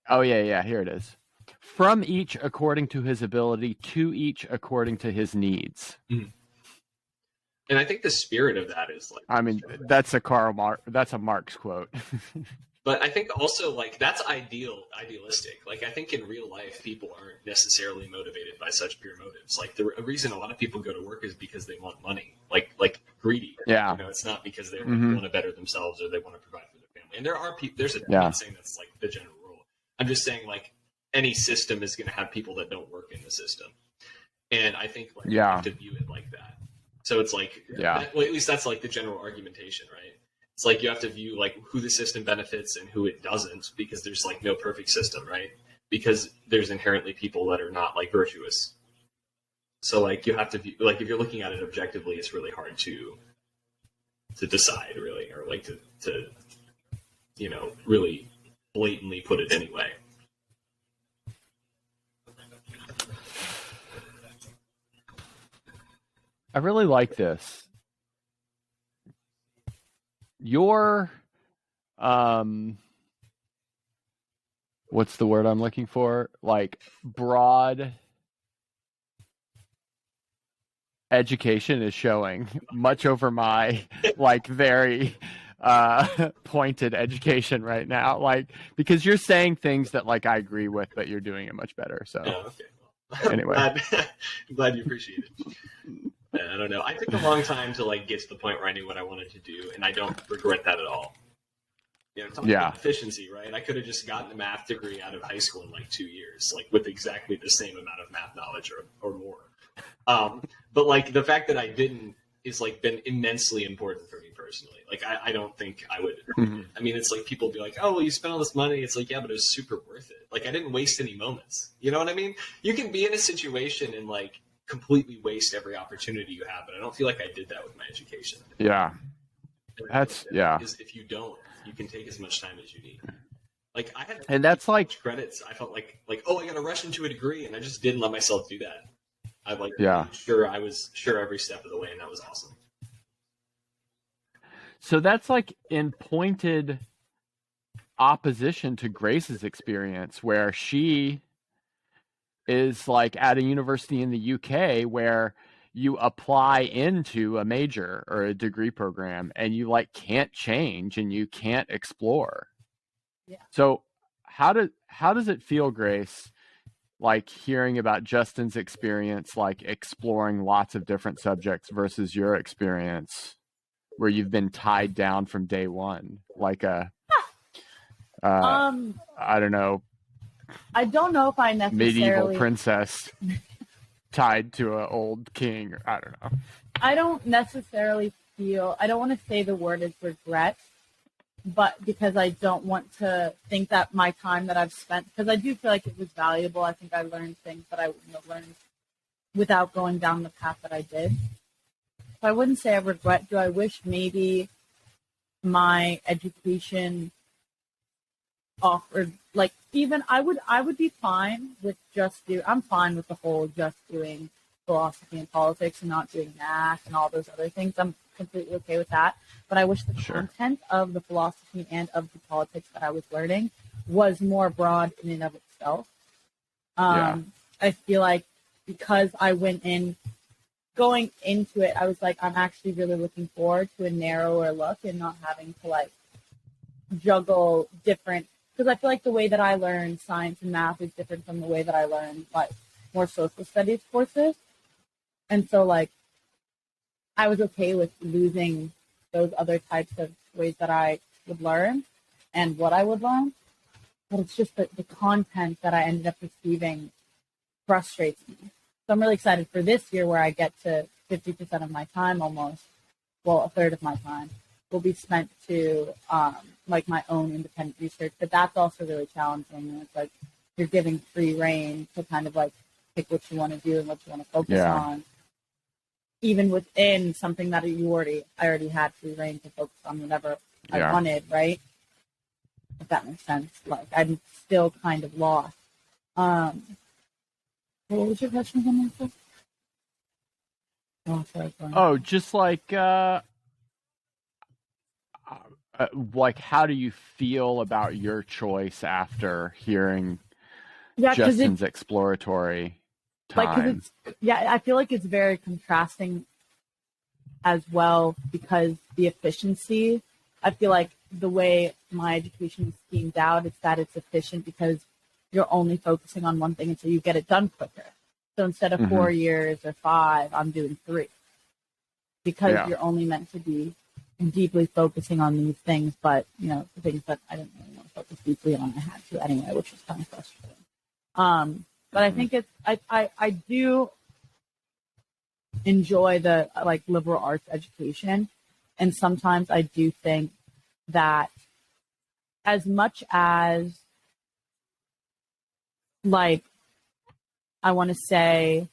Oh yeah, here it is. From each according to his ability, to each according to his needs. Mm-hmm. And I think the spirit of that is like, I mean, that's a Marx quote. But I think also like that's idealistic. Like I think in real life, people aren't necessarily motivated by such pure motives. Like the reason a lot of people go to work is because they want money, like greedy. Yeah. You know, it's not because they want to better themselves or they want to provide for their family. And there are people. I'm not saying that's like the general rule. I'm just saying like any system is going to have people that don't work in the system. And I think you have to view it like that. So it's like, at least that's like the general argumentation, right? It's like you have to view like who the system benefits and who it doesn't, because there's like no perfect system, right? Because there's inherently people that are not like virtuous. So like you have to view, like if you're looking at it objectively, it's really hard to decide really, or like to really blatantly put it anyway. I really like this. Your what's the word I'm looking for? Like broad education is showing much over my like very pointed education right now. Like because you're saying things that like I agree with, but you're doing it much better. So anyway. I'm glad you appreciate it. I don't know. I took a long time to like get to the point where I knew what I wanted to do, and I don't regret that at all. Talking about efficiency, right? I could have just gotten a math degree out of high school in like 2 years, like with exactly the same amount of math knowledge or more. But like the fact that I didn't is like been immensely important for me personally. Like I don't think I would. I mean, it's like people be like, "Oh, well, you spent all this money." It's like, yeah, but it was super worth it. Like I didn't waste any moments. You know what I mean? You can be in a situation and like completely waste every opportunity you have, but I don't feel like I did that with my education. Yeah. Because if you don't, you can take as much time as you need. Like I had, and that's like credits. I felt like oh, I got to rush into a degree, and I just didn't let myself do that. I I was sure every step of the way, and that was awesome. So that's like in pointed opposition to Grace's experience, where she is like at a university in the UK where you apply into a major or a degree program and you like can't change and you can't explore. Yeah. So how does it feel, Grace, like hearing about Justin's experience, like exploring lots of different subjects versus your experience where you've been tied down from day one, like I don't know. I don't know if I necessarily medieval princess tied to an old king. I don't know. I don't necessarily feel. I don't want to say the word is regret, but because I don't want to think that my time that I've spent, because I do feel like it was valuable. I think I learned things that I wouldn't have learned without going down the path that I did. So I wouldn't say I regret. Do I wish maybe my education offered, like, even I would be fine with I'm fine with the whole just doing philosophy and politics and not doing math and all those other things. I'm completely okay with that. But I wish the content of the philosophy and of the politics that I was learning was more broad in and of itself. I feel like because I going into it, I was like, I'm actually really looking forward to a narrower look and not having to like juggle different, because I feel like the way that I learn science and math is different from the way that I learn like more social studies courses. And so like I was okay with losing those other types of ways that I would learn and what I would learn. But it's just the content that I ended up receiving frustrates me. So I'm really excited for this year where I get to 50% of my time almost, well, a third of my time will be spent to like my own independent research. But that's also really challenging. And it's like you're giving free reign to kind of like pick what you want to do and what you want to focus on, even within something that I already had free reign to focus on whatever I wanted, right? If that makes sense. Like I'm still kind of lost. What was your question again, Martha? Oh, just like how do you feel about your choice after hearing Justin's exploratory time? I feel like it's very contrasting as well because the efficiency, I feel like the way my education is schemed out is that it's efficient because you're only focusing on one thing and so you get it done quicker. So instead of 4 years or 5, I'm doing 3 because you're only meant to be deeply focusing on these things, but you know, the things that I didn't really want to focus deeply on, I had to anyway, which was kind of frustrating. But I think I do enjoy the like liberal arts education, and sometimes I do think that as much as like I want to say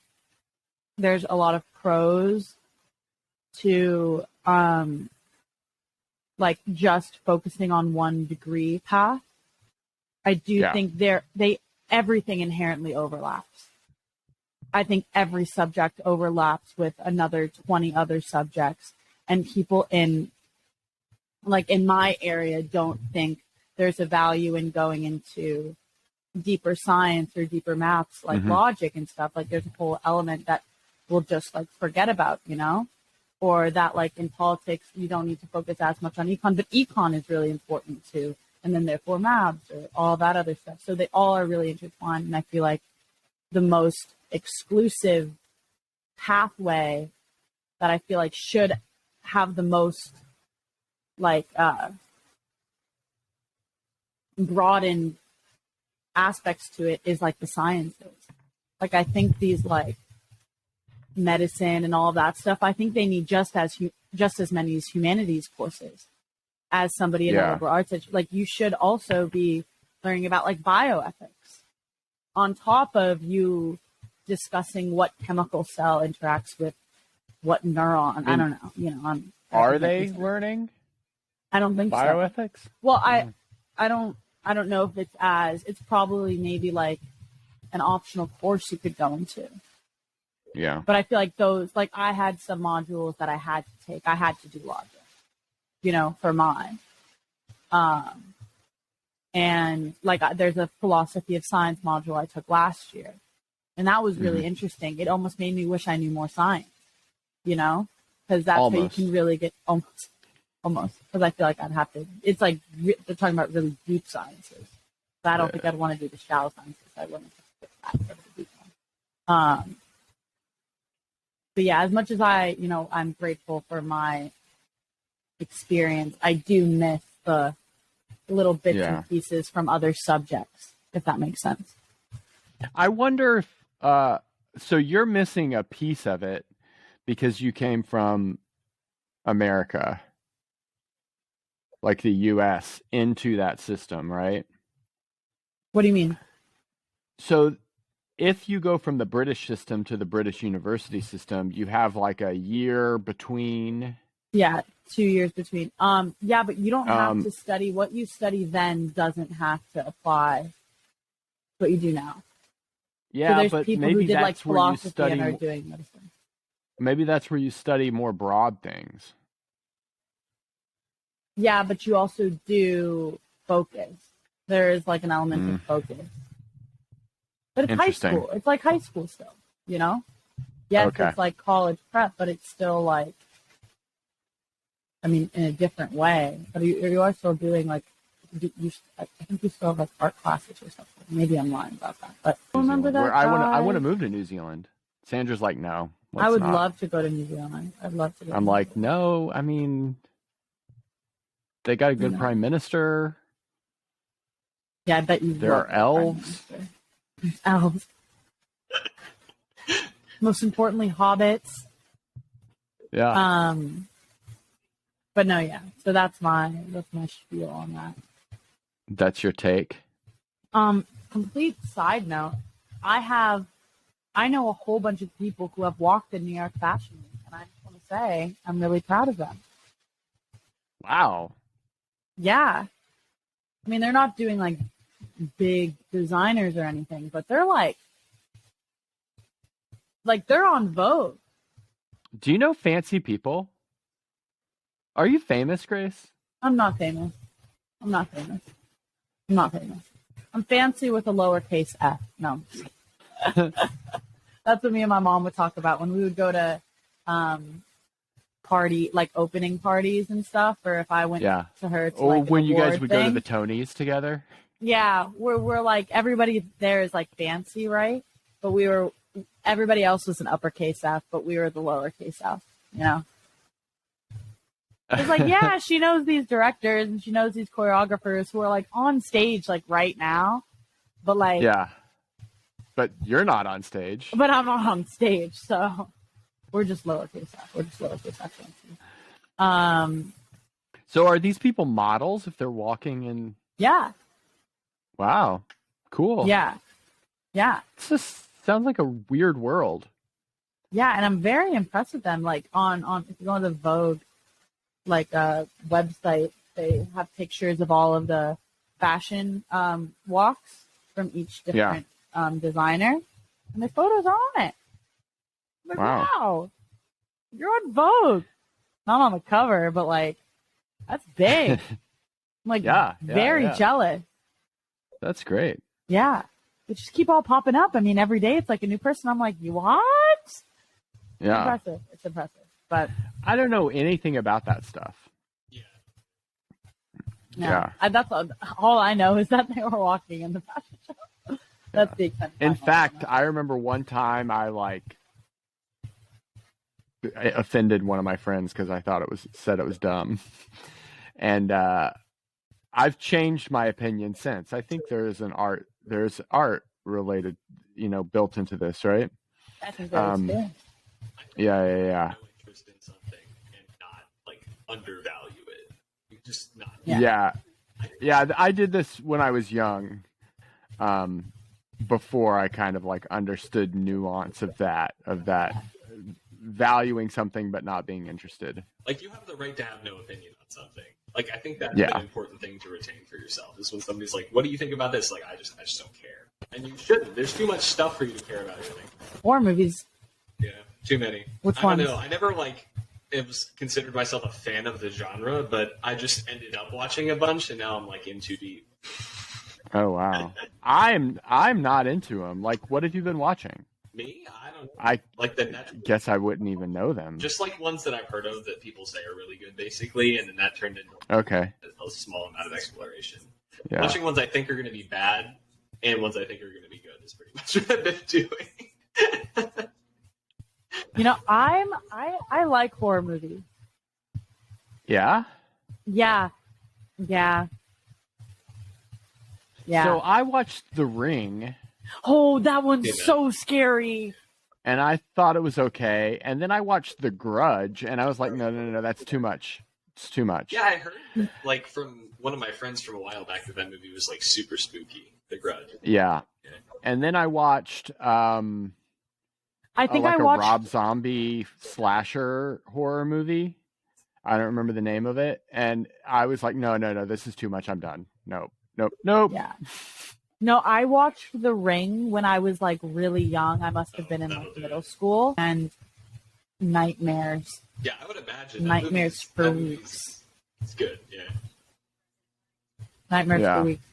there's a lot of pros to like just focusing on one degree path, I do think everything inherently overlaps. I think every subject overlaps with another 20 other subjects, and people in my area don't think there's a value in going into deeper science or deeper maths, like logic and stuff. Like there's a whole element that we'll just like forget about, you know, or that like in politics, you don't need to focus as much on econ, but econ is really important too. And then therefore maths or all that other stuff. So they all are really intertwined. And I feel like the most exclusive pathway that I feel like should have the most like broadened aspects to it is like the sciences. Like I think these like medicine and all of that stuff, I think they need just as many as humanities courses as somebody in the liberal arts. Like you should also be learning about like bioethics on top of you discussing what chemical cell interacts with what neuron. I don't know. You know, are they learning? I don't think bioethics. So. Well, I don't know if it's probably maybe like an optional course you could go into. Yeah. But I feel like those, like I had some modules that I had to take. I had to do logic, you know, for mine. And like there's a philosophy of science module I took last year. And that was really interesting. It almost made me wish I knew more science, you know, because that's how you can really get almost. Because I feel like I'd have to, it's like they're talking about really deep sciences. So I don't think I'd want to do the shallow sciences. I wouldn't have to get that for the deep one. But yeah, as much as I'm grateful for my experience, I do miss the little bits and pieces from other subjects, if that makes sense. I wonder if, so you're missing a piece of it because you came from America, like the US, into that system, right? What do you mean? So if you go from the British system to the British university system, you have like a year between. Yeah, 2 years between. Yeah, but you don't have to Um, study. What you study then doesn't have to apply to what you do now. So yeah, there's but people who maybe did like that's where you philosophy and are study. doing medicine. Maybe that's where you study more broad things. Yeah, but you also do focus. There is like an element of Mm, focus. But it's high interesting. school. It's like high school still, you know? Yes, Okay. it's like college prep, but it's still like, I mean, in a different way. But you are still doing like, I think you still have like art classes or something. Maybe I'm lying about that. But New remember Zealand. Where that I want to guy? move to New Zealand. Sandra's like, no, I let's would not. love to go to New Zealand. I'd love to go to I'm New like, Zealand. no. I mean, they got a good No. prime minister. Yeah, I bet you There love are that prime elves. minister. Elves. Most importantly, hobbits. Yeah, But no, yeah. So that's my spiel on that. that's your take. Complete side note. I know a whole bunch of people who have walked in New York Fashion Week, and I just want to say I'm really proud of them. Wow. Yeah. I mean, they're not doing like big designers or anything, but they're like they're on Vogue. Do you know fancy people? Are you famous, Grace? I'm not famous. I'm not famous. I'm not famous. I'm fancy with a lowercase f. No. That's what me and my mom would talk about when we would go to party, like opening parties and stuff, or if I went Yeah. to her to Or like an when you guys award would go to thing. the Tonys together? Yeah, we're like everybody there is like fancy, right? But everybody else was an uppercase F, but we were the lowercase F, you know? It's like, yeah, she knows these directors and she knows these choreographers who are like on stage like right now, but like, Yeah. But you're not on stage. but I'm not on stage, so we're just lowercase F. We're just lowercase F fancy. So are these people models if they're walking in? Yeah, Wow. Cool. yeah, yeah. This just sounds like a weird world. Yeah, and I'm very impressed with them. Like on if you go on the Vogue website, they have pictures of all of the fashion walks from each different designer, and the photos are on it. I'm like, wow, you're on Vogue, not on the cover, but like that's big. I'm like, very jealous. That's great. Yeah, they just keep all popping up. I mean, every day it's like a new person. I'm like, you what? Yeah. It's impressive. But I don't know anything about that stuff. yeah. That's all I know is that they were walking in the fashion show. That's the extent. In fact, I remember one time I offended one of my friends because I thought said it was dumb, and I've changed my opinion since. I think there's art related, built into this, right? I think that is too. Yeah. No interest in something and not like undervalue it. You just not. Yeah. I did this when I was young, before I kind of like understood nuance of that valuing something but not being interested. Like you have the right to have no opinion on something. Like I think that's an important thing to retain for yourself. Is when somebody's like, "What do you think about this?" Like I just don't care, and you shouldn't. There's too much stuff for you to care about everything. Horror movies. Yeah, too many. Which I ones? don't know. I never it was considered myself a fan of the genre, but I just ended up watching a bunch, and now I'm like in too deep. Oh wow, I'm not into them. Like, what have you been watching? Me? I don't know. I like the Netflix. Guess I wouldn't even know them. Just like ones that I've heard of that people say are really good, basically, and then that turned into a small amount of exploration. Yeah. Watching ones I think are going to be bad and ones I think are going to be good is pretty much what I've been doing. I like horror movies. Yeah? Yeah. So I watched The Ring. Oh, that one's so scary. And I thought it was okay. And then I watched The Grudge, and I was like, no, that's too much. It's too much. Yeah, I heard from one of my friends from a while back that movie was like super spooky. The Grudge. Yeah. And then I watched I think like I watched a Rob Zombie slasher horror movie. I don't remember the name of it. And I was like, no, this is too much. I'm done. Nope. Yeah. No, I watched The Ring when I was like really young. I must have been in like middle school, and nightmares. Yeah, I would imagine. Nightmares for weeks. It's good, yeah. Nightmares for weeks.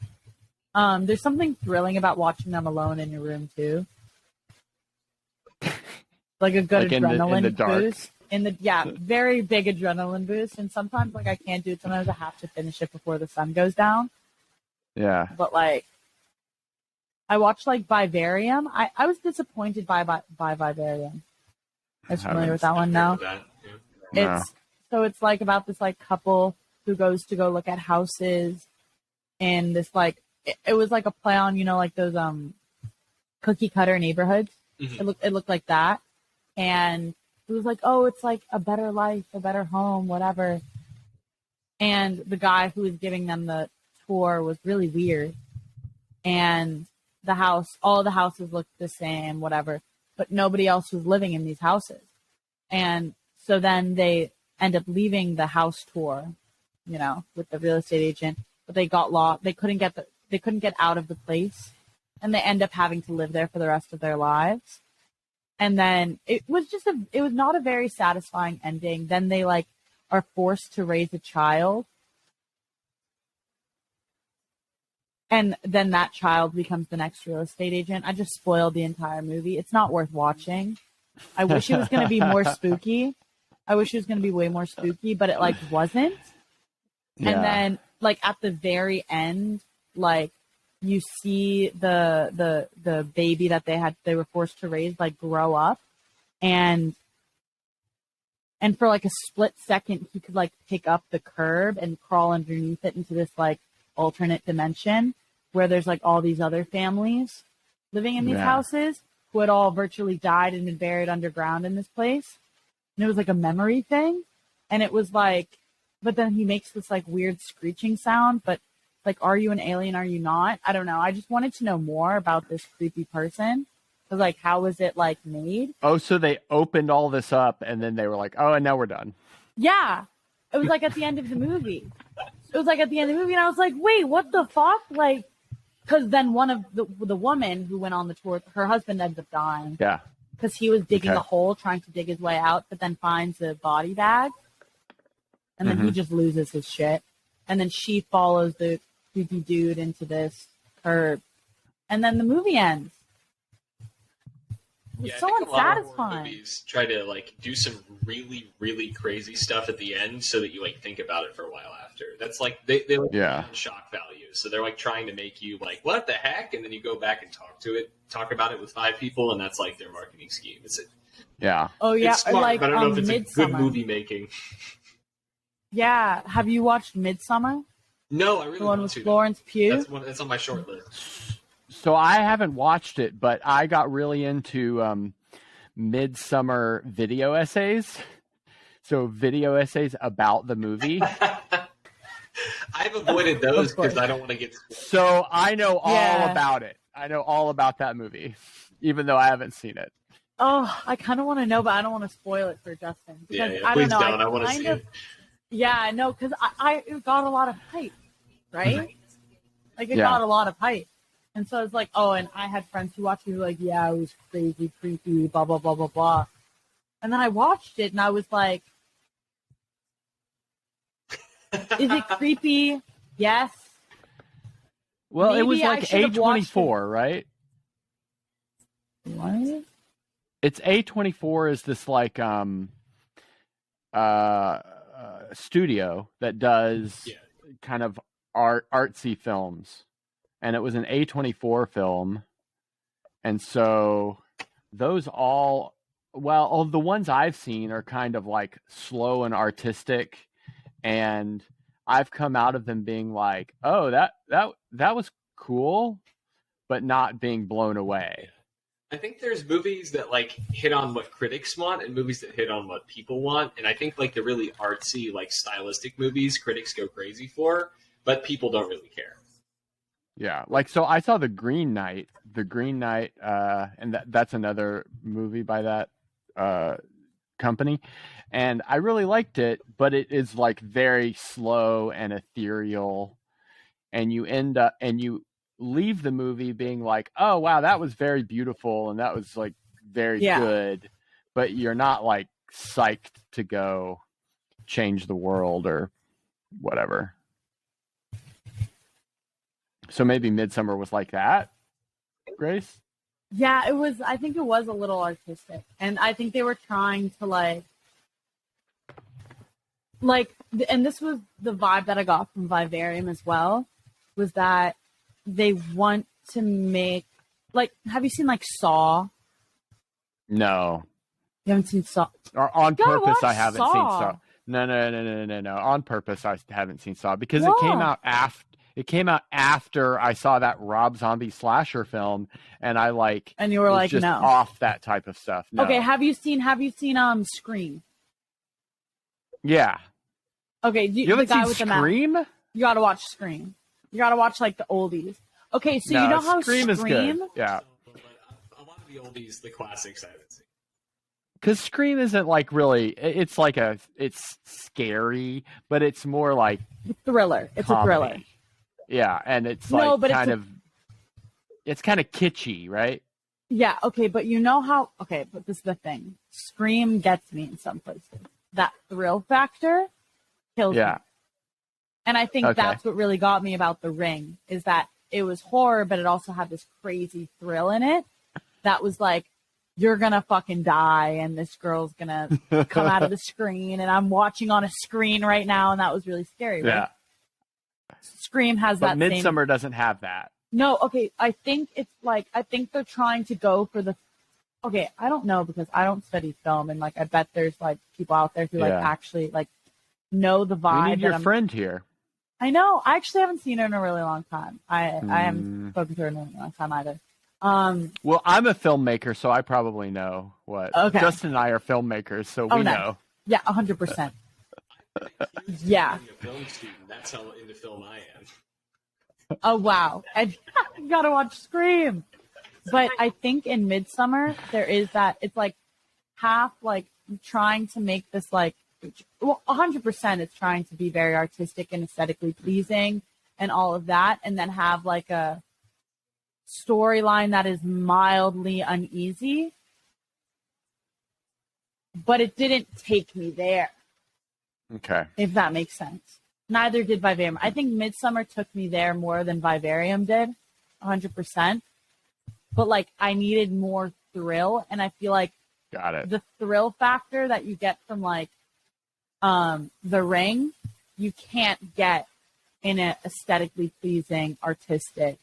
There's something thrilling about watching them alone in your room too. Like a good like adrenaline in the dark. boost. Very big adrenaline boost. And sometimes like I can't do it. Sometimes I have to finish it before the sun goes down. Yeah. But like I watched like Vivarium. I was disappointed by Vivarium. Are you familiar with that one? No. It's like about this like couple who goes to go look at houses in this like it was like a play on, you know, like those cookie cutter neighborhoods. Mm-hmm. It looked like that. And it was like, oh, it's like a better life, a better home, whatever. And the guy who was giving them the tour was really weird. And all the houses looked the same, whatever, but nobody else was living in these houses. And so then they end up leaving the house tour, you know, with the real estate agent, but they got lost. They couldn't get out of the place, and they end up having to live there for the rest of their lives. And then it was not a very satisfying ending. Then they like are forced to raise a child. And then that child becomes the next real estate agent. I just spoiled the entire movie. It's not worth watching. I wish it was going to be more spooky. I wish it was going to be way more spooky, but it like wasn't. Yeah. And then like at the very end, like you see the baby that they were forced to raise like grow up, and for like a split second he could like pick up the curb and crawl underneath it into this like alternate dimension where there's like all these other families living in these houses who had all virtually died and been buried underground in this place. And it was like a memory thing. And it was like, but then he makes this like weird screeching sound, but like, are you an alien? Are you not? I don't know. I just wanted to know more about this creepy person. Cause like, how was it like made? Oh, so they opened all this up and then they were like, oh, and now we're done. Yeah. It was like at the end of the movie. And I was like, wait, what the fuck? Like, because then one of the woman who went on the tour, her husband ends up dying. Yeah. Because he was digging a hole, trying to dig his way out, but then finds a body bag. And then he just loses his shit. And then she follows the creepy dude into this curb. And then the movie ends. It's so unsatisfying. Movies try to like do some really, really crazy stuff at the end so that you like think about it for a while after. That's like they like shock value. So they're like trying to make you like, what the heck? And then you go back and talk about it with 5 people, and that's like their marketing scheme. Oh yeah, it's smart, like but I don't know if it's Midsommar. a good movie making. Yeah, have you watched Midsommar? No, I really the one with Florence Pugh. That's on my short list. So I haven't watched it, but I got really into Midsummer video essays. So video essays about the movie. I've avoided those because I don't want to get spoiled. So I know all about it. I know all about that movie, even though I haven't seen it. Oh, I kind of want to know, but I don't want to spoil it for Justin. Because I don't know. I want to see it. Yeah, I know, because it got a lot of hype, right? Like, it got a lot of hype. And so it's like, oh, and I had friends who watched it who were like, yeah, it was crazy, creepy, blah, blah, blah, blah, blah. And then I watched it, and I was like, is it creepy? Yes. Well, Maybe it was like A24, right? What? It's A24 is this like studio that does kind of artsy films. And it was an A24 film. And so those all the ones I've seen are kind of like slow and artistic. And I've come out of them being like, oh, that was cool, but not being blown away. I think there's movies that like hit on what critics want and movies that hit on what people want. And I think like the really artsy, like stylistic movies critics go crazy for, but people don't really care. Yeah, like so I saw The Green Knight, and that's another movie by that company, and I really liked it, but it is like very slow and ethereal, and you leave the movie being like, oh wow, that was very beautiful and that was like very good, but you're not like psyched to go change the world or whatever. So maybe Midsummer was like that, Grace? Yeah, it was. I think it was a little artistic, and I think they were trying to and this was the vibe that I got from Vivarium as well, was that they want to make, like, have you seen like Saw? No. You haven't seen Saw? Or on purpose, I haven't Saw. seen Saw. No. On purpose, I haven't seen Saw because What? it came out after. It came out after I saw that Rob Zombie slasher film, and I like. And you were like, just no, off that type of stuff. No. Okay, have you seen Scream? Yeah. Okay, you haven't the guy seen with Scream? The you gotta watch Scream. You gotta watch like the oldies. Okay, so no, you know how Scream is good. Yeah. A lot of the oldies, the classics, I haven't seen. Because Scream isn't like really. It's like it's scary, but it's more like thriller. It's comedy. a thriller. Yeah, and it's like it's kind of kitschy, right? Yeah, okay, but you know how, okay, but this is the thing. Scream gets me in some places. That thrill factor kills me. And I think that's what really got me about The Ring, is that it was horror, but it also had this crazy thrill in it that was like, you're going to fucking die, and this girl's going to come out of the screen, and I'm watching on a screen right now, and that was really scary, right? Yeah. Scream has but that Midsummer doesn't have that. No, okay, I think it's like, I think they're trying to go for the, okay, I don't know because I don't study film, and like I bet there's like people out there who like actually like know the vibe. We need your friend here. I know. I actually haven't seen her in a really long time. I haven't spoken to her in a really long time either. Well, I'm a filmmaker, so I probably know what. Okay. Justin and I are filmmakers, so we know. Yeah, 100%. Yeah. A film student. That's how into film I am. Oh wow! And you gotta watch Scream. But I think in Midsummer there is that, it's like half like trying to make this like, well, 100% it's trying to be very artistic and aesthetically pleasing and all of that, and then have like a storyline that is mildly uneasy. But it didn't take me there. Okay. If that makes sense. Neither did Vivarium. I think Midsummer took me there more than Vivarium did, 100%. But like, I needed more thrill, and I feel like got it. The thrill factor that you get from like The Ring, you can't get in an aesthetically pleasing, artistic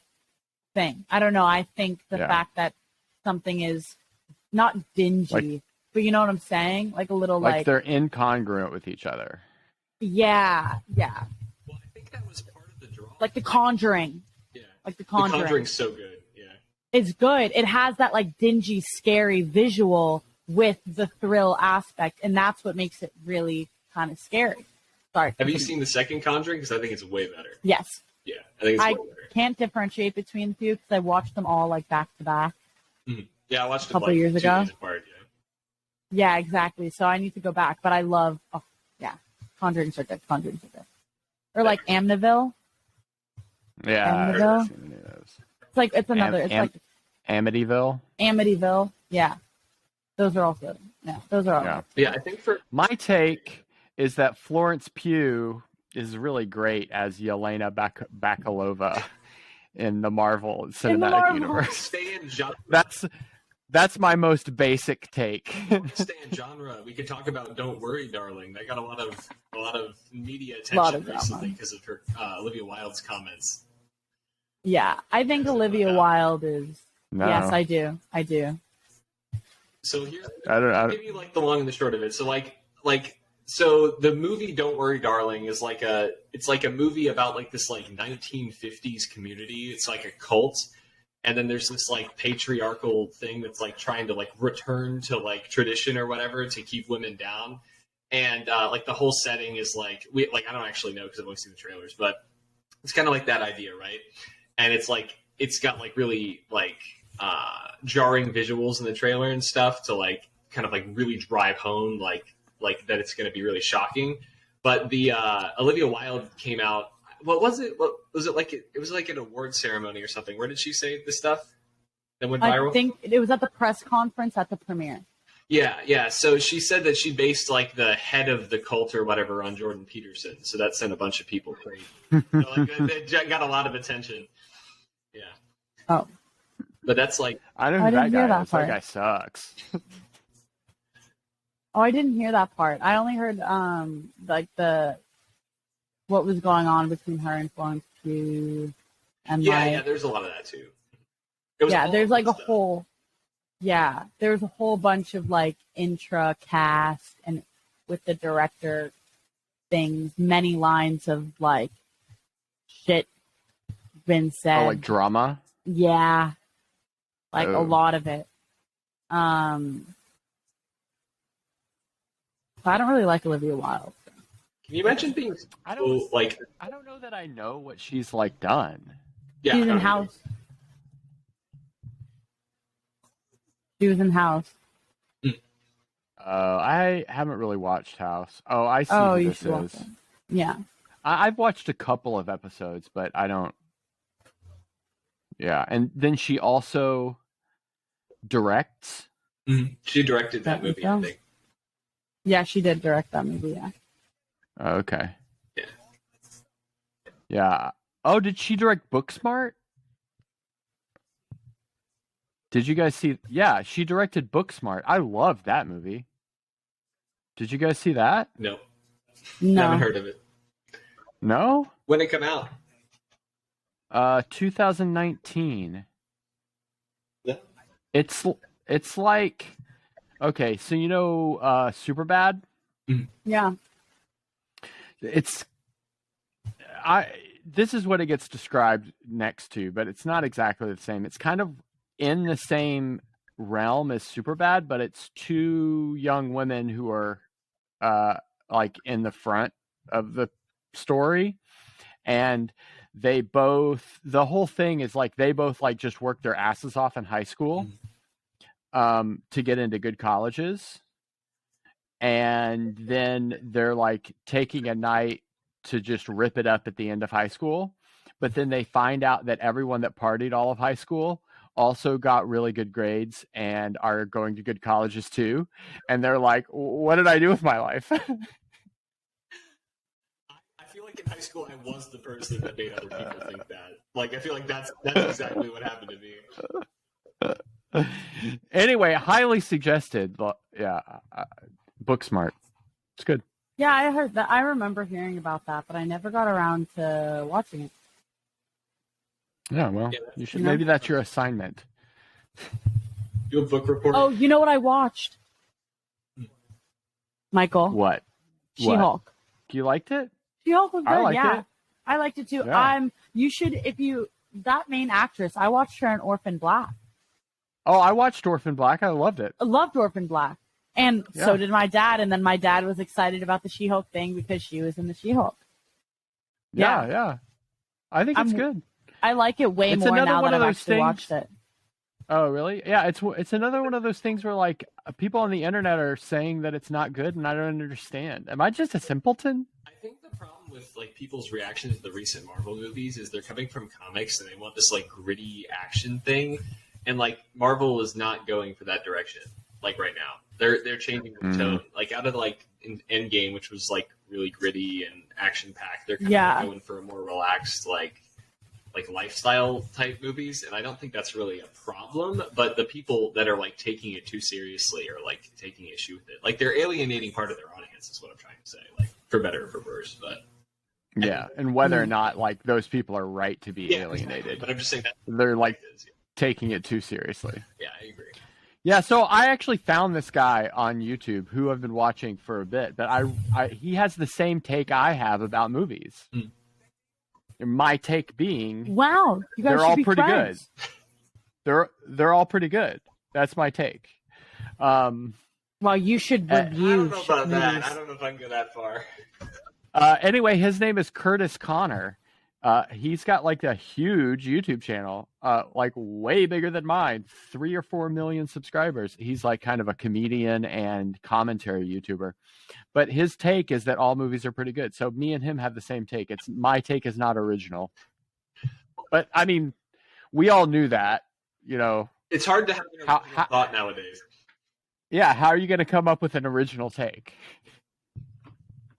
thing. I don't know. I think the fact that something is not dingy, but you know what I'm saying? Like a little like they're incongruent with each other. Yeah. Well, I think that was part of the draw. Like The Conjuring. Yeah. Like The Conjuring. The Conjuring's so good. Yeah. It's good. It has that like dingy, scary visual with the thrill aspect, and that's what makes it really kind of scary. Sorry. Have you seen the second Conjuring? Because I think it's way better. Yes. Yeah, I think it's way better. I can't differentiate between the two because I watched them all like back to back. Mm-hmm. Yeah, I watched a couple years ago. 2 days apart, yeah, exactly. So I need to go back, but I love. Conjuring's are good. Or like Amityville. Yeah. Amityville. It's like it's another. It's like Amityville. Amityville. Yeah. Those are all good. Yeah, those are all good. Yeah, I think for my take is that Florence Pugh is really great as Yelena Bakalova in the Marvel Cinematic Universe. That's my most basic take. Stay in genre. We could talk about "Don't Worry, Darling." That got a lot of media attention recently because of her Olivia Wilde's comments. Yeah, I think Olivia Wilde is. No. Yes, I do. So here's maybe like the long and the short of it. So the movie "Don't Worry, Darling" is it's like a movie about like this like 1950s community. It's like a cult. And then there's this like patriarchal thing that's like trying to like return to like tradition or whatever to keep women down. And like the whole setting is like I don't actually know because I've only seen the trailers, but it's kind of like that idea, right? and it's like it's got like really like jarring visuals in the trailer and stuff to like kind of like really drive home like that it's going to be really shocking. But the Olivia Wilde came out. What was it? What was it like? It was like an award ceremony or something. Where did she say this stuff that went viral? I think it was at the press conference at the premiere. Yeah. So she said that she based like the head of the cult or whatever on Jordan Peterson. So that sent a bunch of people crazy. They got a lot of attention. Yeah. Oh. But that's like I know who that guy is. That guy sucks. Oh, I didn't hear that part. I only heard like what was going on between her and Florence Pugh and yeah, there's a lot of that too. There's like there's a whole bunch of like intra cast and with the director things, many lines of like shit been said. Oh, like drama? Yeah. Like a lot of it. I don't really like Olivia Wilde. Can you imagine being I don't know that I know what she's like done. Yeah, she's in House. She was in House. I haven't really watched House. Oh, I see who this is. Yeah. I've watched a couple of episodes, but I don't. Yeah, and then she also directs. Mm-hmm. She directed that movie, I think. Yeah, she did direct that movie, yeah. Okay. Yeah. Yeah. Oh, did she direct Booksmart? Did you guys see? Yeah, she directed Booksmart. I loved that movie. Did you guys see that? No. Haven't heard of it. No? When did it come out? 2019. Yeah. It's like, okay, so you know Superbad? Yeah. This is what it gets described next to, but it's not exactly the same. It's kind of in the same realm as Superbad, but it's two young women who are like in the front of the story, and the whole thing is like they both like just work their asses off in high school to get into good colleges, and then they're like taking a night to just rip it up at the end of high school, but then they find out that everyone that partied all of high school also got really good grades and are going to good colleges too, and they're like, what did I do with my life? I feel like in high school I was the person that made other people think that. Like I feel like that's exactly what happened to me. Anyway, highly suggested. Yeah, Booksmart. It's good. Yeah, I heard that. I remember hearing about that, but I never got around to watching it. Yeah, well, you should. Maybe that's your assignment. Do a book report. Oh, you know what I watched? Michael. What? She-Hulk. You liked it? She-Hulk was good. I liked it. I liked it too. Yeah. You should, that main actress, I watched her in Orphan Black. Oh, I watched Orphan Black. I loved it. I loved Orphan Black. And so did my dad. And then my dad was excited about the She-Hulk thing because she was in the She-Hulk. Yeah. I think it's good. I like it way more now that I've actually watched it. Oh, really? Yeah, it's another one of those things where like people on the internet are saying that it's not good, and I don't understand. Am I just a simpleton? I think the problem with like people's reaction to the recent Marvel movies is they're coming from comics and they want this like gritty action thing, and like Marvel is not going for that direction. Like right now, they're changing the tone. Like out of like in Endgame, which was like really gritty and action packed, they're kind of going for a more relaxed like lifestyle type movies, and I don't think that's really a problem. But the people that are like taking it too seriously or like taking issue with it, like they're alienating part of their audience. Is what I'm trying to say, like for better or for worse. But yeah, and whether or not like those people are right to be alienated, exactly. But I'm just saying that they're like taking it too seriously. Yeah, I agree. Yeah, so I actually found this guy on YouTube who I've been watching for a bit, but he has the same take I have about movies. My take being, wow, you guys they're all pretty friends. good. They're all pretty good. That's my take. Well, you should review. I don't know about movies. that. I don't know if I can go that far. Anyway, his name is Curtis Connor, He's got like a huge YouTube channel, like way bigger than mine, 3 or 4 million subscribers. He's like kind of a comedian and commentary YouTuber. But his take is that all movies are pretty good. So me and him have the same take. It's my take is not original. But I mean, we all knew that, you know. It's hard to have an original thought nowadays. Yeah, how are you going to come up with an original take?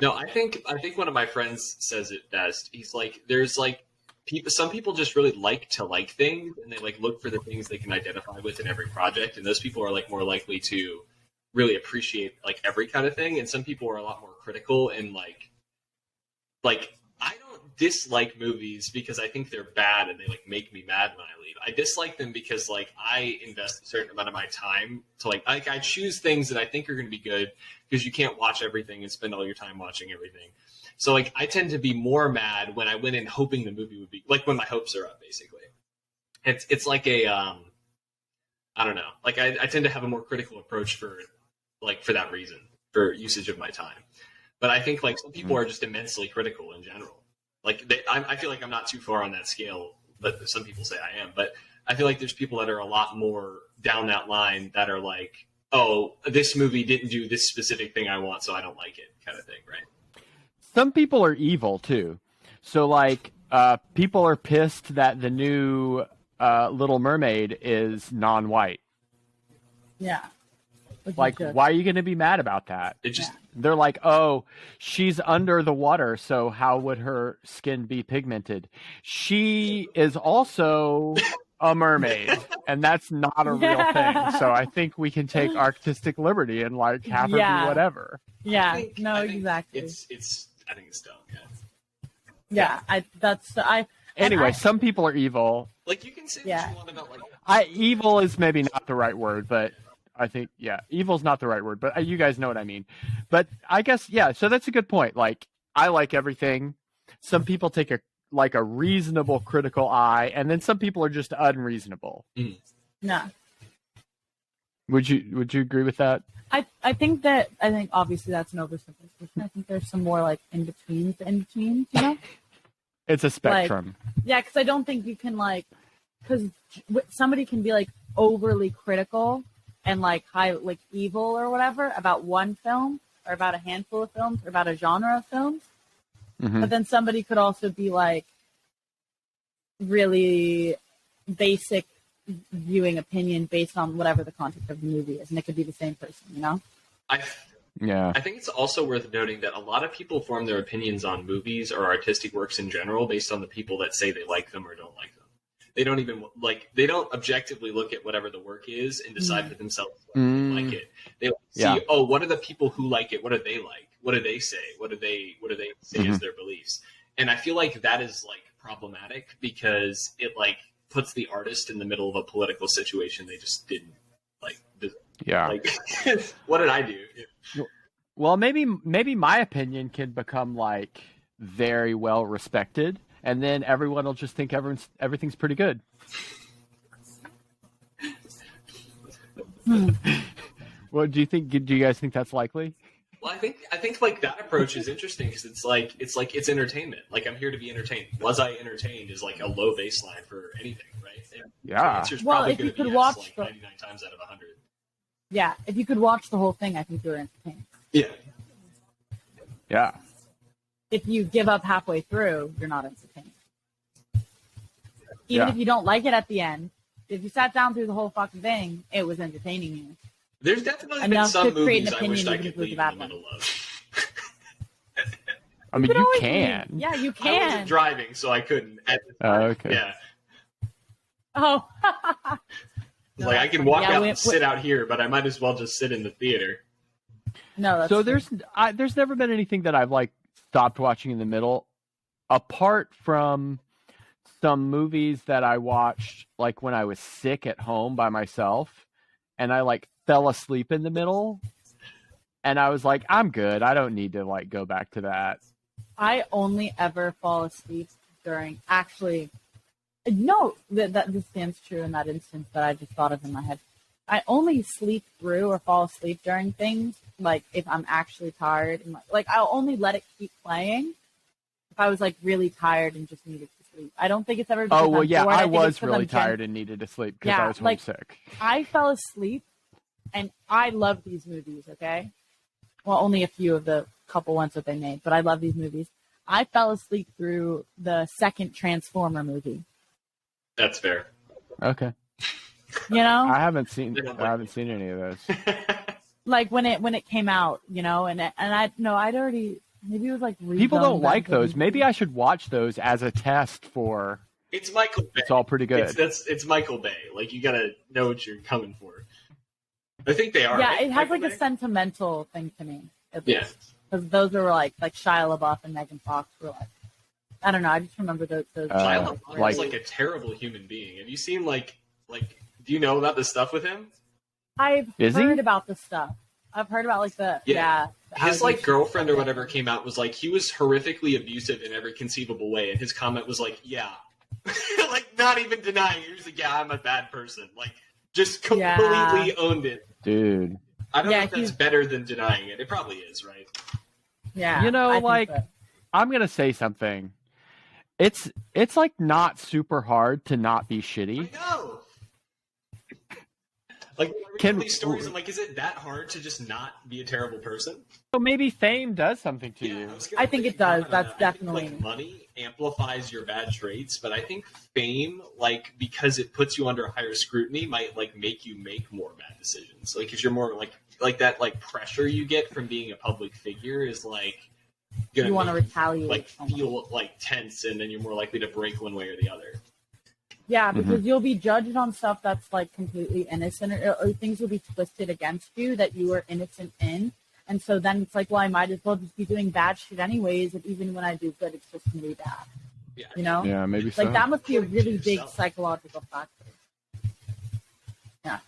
No, I think one of my friends says it best. He's like, there's like some people just really like to like things, and they like look for the things they can identify with in every project, and those people are like more likely to really appreciate like every kind of thing, and some people are a lot more critical and like I don't dislike movies because I think they're bad and they like make me mad when I leave. I dislike them because like I invest a certain amount of my time to like I choose things that I think are going to be good, because you can't watch everything and spend all your time watching everything. So like I tend to be more mad when I went in hoping the movie would be like, when my hopes are up, basically. It's like a I don't know. Like I tend to have a more critical approach for that reason, for usage of my time. But I think like some people are just immensely critical in general. Like I feel like I'm not too far on that scale, but some people say I am. But I feel like there's people that are a lot more down that line that are like, oh, this movie didn't do this specific thing I want, so I don't like it, kind of thing, right? Some people are evil too. So like people are pissed that the new Little Mermaid is non-white. Yeah. Like, why are you going to be mad about that? It just They're like, oh, she's under the water, so how would her skin be pigmented? She is also a mermaid, and that's not a real thing. So I think we can take artistic liberty and like have her be whatever. Yeah, I think exactly. I think it's dumb. Yeah. Anyway, some people are evil. Like you can say what you want about like evil is maybe not the right word, but I think, evil's not the right word, but you guys know what I mean. But I guess, so that's a good point. Like, I like everything. Some people take a reasonable critical eye, and then some people are just unreasonable. No. Would you agree with that? I think obviously that's an oversimplification. I think there's some more like in-betweens, you know? It's a spectrum. Because I don't think you can because somebody can be like overly critical and like evil or whatever about one film or about a handful of films or about a genre of films. Mm-hmm. But then somebody could also be like really basic viewing opinion based on whatever the context of the movie is. And it could be the same person, you know? I think it's also worth noting that a lot of people form their opinions on movies or artistic works in general based on the people that say they like them or don't like them. They don't even they don't objectively look at whatever the work is and decide for themselves whether they like it. They see, what are the people who like it? What do they like? What do they say? What do they say is their beliefs? And I feel like that is like problematic because it like puts the artist in the middle of a political situation they just didn't like. Like, what did I do? Well, maybe my opinion can become like very well respected. And then everyone will just think everything's pretty good. Well, do you guys think that's likely? Well, I think like that approach is interesting because it's entertainment. Like I'm here to be entertained. Was I entertained is like a low baseline for anything, right? And the answer's probably going to be yes, like 99 times out of 100. Yeah, if you could watch the whole thing, I think you're entertained. Yeah. Yeah. If you give up halfway through, you're not entertained. Even if you don't like it at the end, if you sat down through the whole fucking thing, it was entertaining you. There's definitely been some movies I wish I could leave in the middle of. I mean, you can. Yeah, you can. I wasn't driving, so I couldn't. Okay. Yeah. Oh. I can walk out and sit out here, but I might as well just sit in the theater. No, that's so there's never been anything that I've like stopped watching in the middle, apart from some movies that I watched like when I was sick at home by myself, and I like fell asleep in the middle, and I was like, I'm good. I don't need to like go back to that. I only ever fall asleep during no, that this stands true in that instance that I just thought of in my head. I only sleep through or fall asleep during things like if I'm actually tired and like I'll only let it keep playing if I was like really tired and just needed to sleep. I don't think it's ever. Oh well, I'm yeah, bored. I think was it's 'cause really I'm tired and needed to sleep because Yeah, I was like- homesick. I fell asleep, and I love these movies. Okay, well, only a few of the couple ones that they made, but I love these movies. I fell asleep through the second Transformer movie. That's fair. Okay, You know, I haven't seen They don't I haven't seen any of those. like when it came out, you know, and I no, I'd already maybe it was like People don't like those. Maybe I I should watch those as a test for. It's Michael Bay. It's all pretty good. It's Michael Bay. Like, you gotta know what you're coming for. I think they are. Yeah, right? it has Michael like Bay? a sentimental thing to me. Yeah. Because those were like Shia LaBeouf and Megan Fox were like, I don't know. I just remember those. Shia LaBeouf like- is like a terrible human being. Have you seen like do you know about the stuff with him? I've Is he? heard about the stuff. I've heard about like the Yeah. the His like allegations girlfriend or of it. whatever came out was like he was horrifically abusive in every conceivable way, and his comment was like, "Yeah," like not even denying it. He was like, "Yeah, I'm a bad person." Like just completely owned it. Dude, I don't Yeah, know if that's he's- better than denying it. It probably is, right? Yeah, You know, I think like- so. I'm gonna say something. It's like not super hard to not be shitty. I know. Like Can- these stories, I'm like, is it that hard to just not be a terrible person? So maybe fame does something to you. I think it does. That's I think, definitely- like, money amplifies your bad traits, but I think fame, like, because it puts you under higher scrutiny, might like make you make more bad decisions. Like, if you're more like that, like pressure you get from being a public figure is like gonna You want to make retaliate. like almost. feel like tense, and then you're more likely to break one way or the other. Yeah, Mm-hmm. because you'll be judged on stuff that's like completely innocent, or things will be twisted against you that you were innocent in. And so then it's like, well, I might as well just be doing bad shit anyways. And even when I do good, it's just gonna be bad. Yeah. You know? Yeah, maybe so. Like that must be a really big Yourself. psychological factor. Yeah.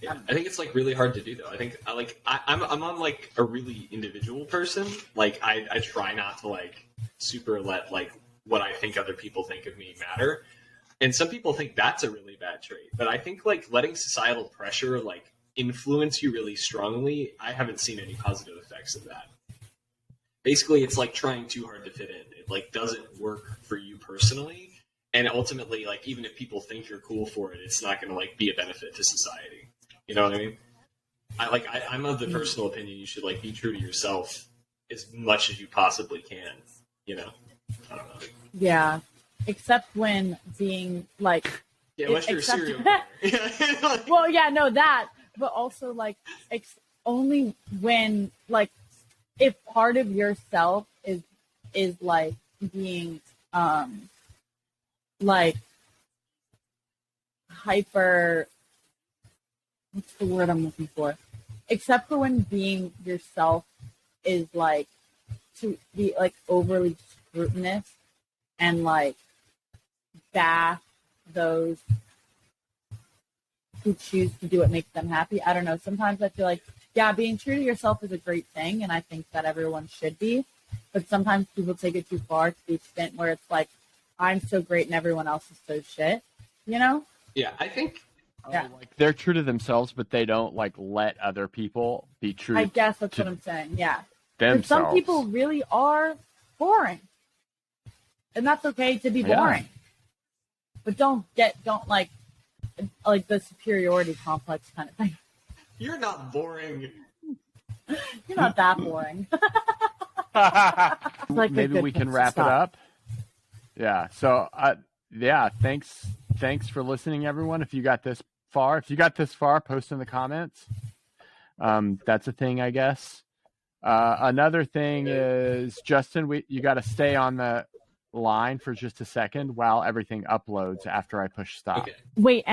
Yeah, I think it's like really hard to do though. I think I'm on like a really individual person. Like I try not to like super let like what I think other people think of me matter. And some people think that's a really bad trait. But I think like letting societal pressure like influence you really strongly, I haven't seen any positive effects of that. Basically, it's like trying too hard to fit in. It like doesn't work for you personally. And ultimately, like even if people think you're cool for it, it's not going to like be a benefit to society. You know what I mean? I'm of the personal opinion you should like be true to yourself as much as you possibly can. You know, I don't know. Yeah. Except when being like, Yeah, unless you're a Except- serial killer. well, yeah, no, that, but also like only when like if part of yourself is like being like hyper, what's the word I'm looking for? Except for when being yourself is like to be like overly scrutinous and like bash those who choose to do what makes them happy. I don't know. Sometimes I feel like, yeah, being true to yourself is a great thing, and I think that everyone should be. But sometimes people take it too far to the extent where it's like, I'm so great and everyone else is so shit. You know? Yeah, I think Yeah. Like they're true to themselves, but they don't like let other people be true I guess that's to what I'm saying. Yeah. But themselves. some people really are boring. And that's okay to be Yeah. boring. But don't like the superiority complex kind of thing. you're not boring. You're not that boring. Like a Maybe good we can place to wrap it stop. up. Yeah. So, yeah. Thanks for listening, everyone. If you got this far, post in the comments. That's a thing, I guess. Another thing is, Justin, you got to stay on the line for just a second while everything uploads after I push stop. Okay. Wait.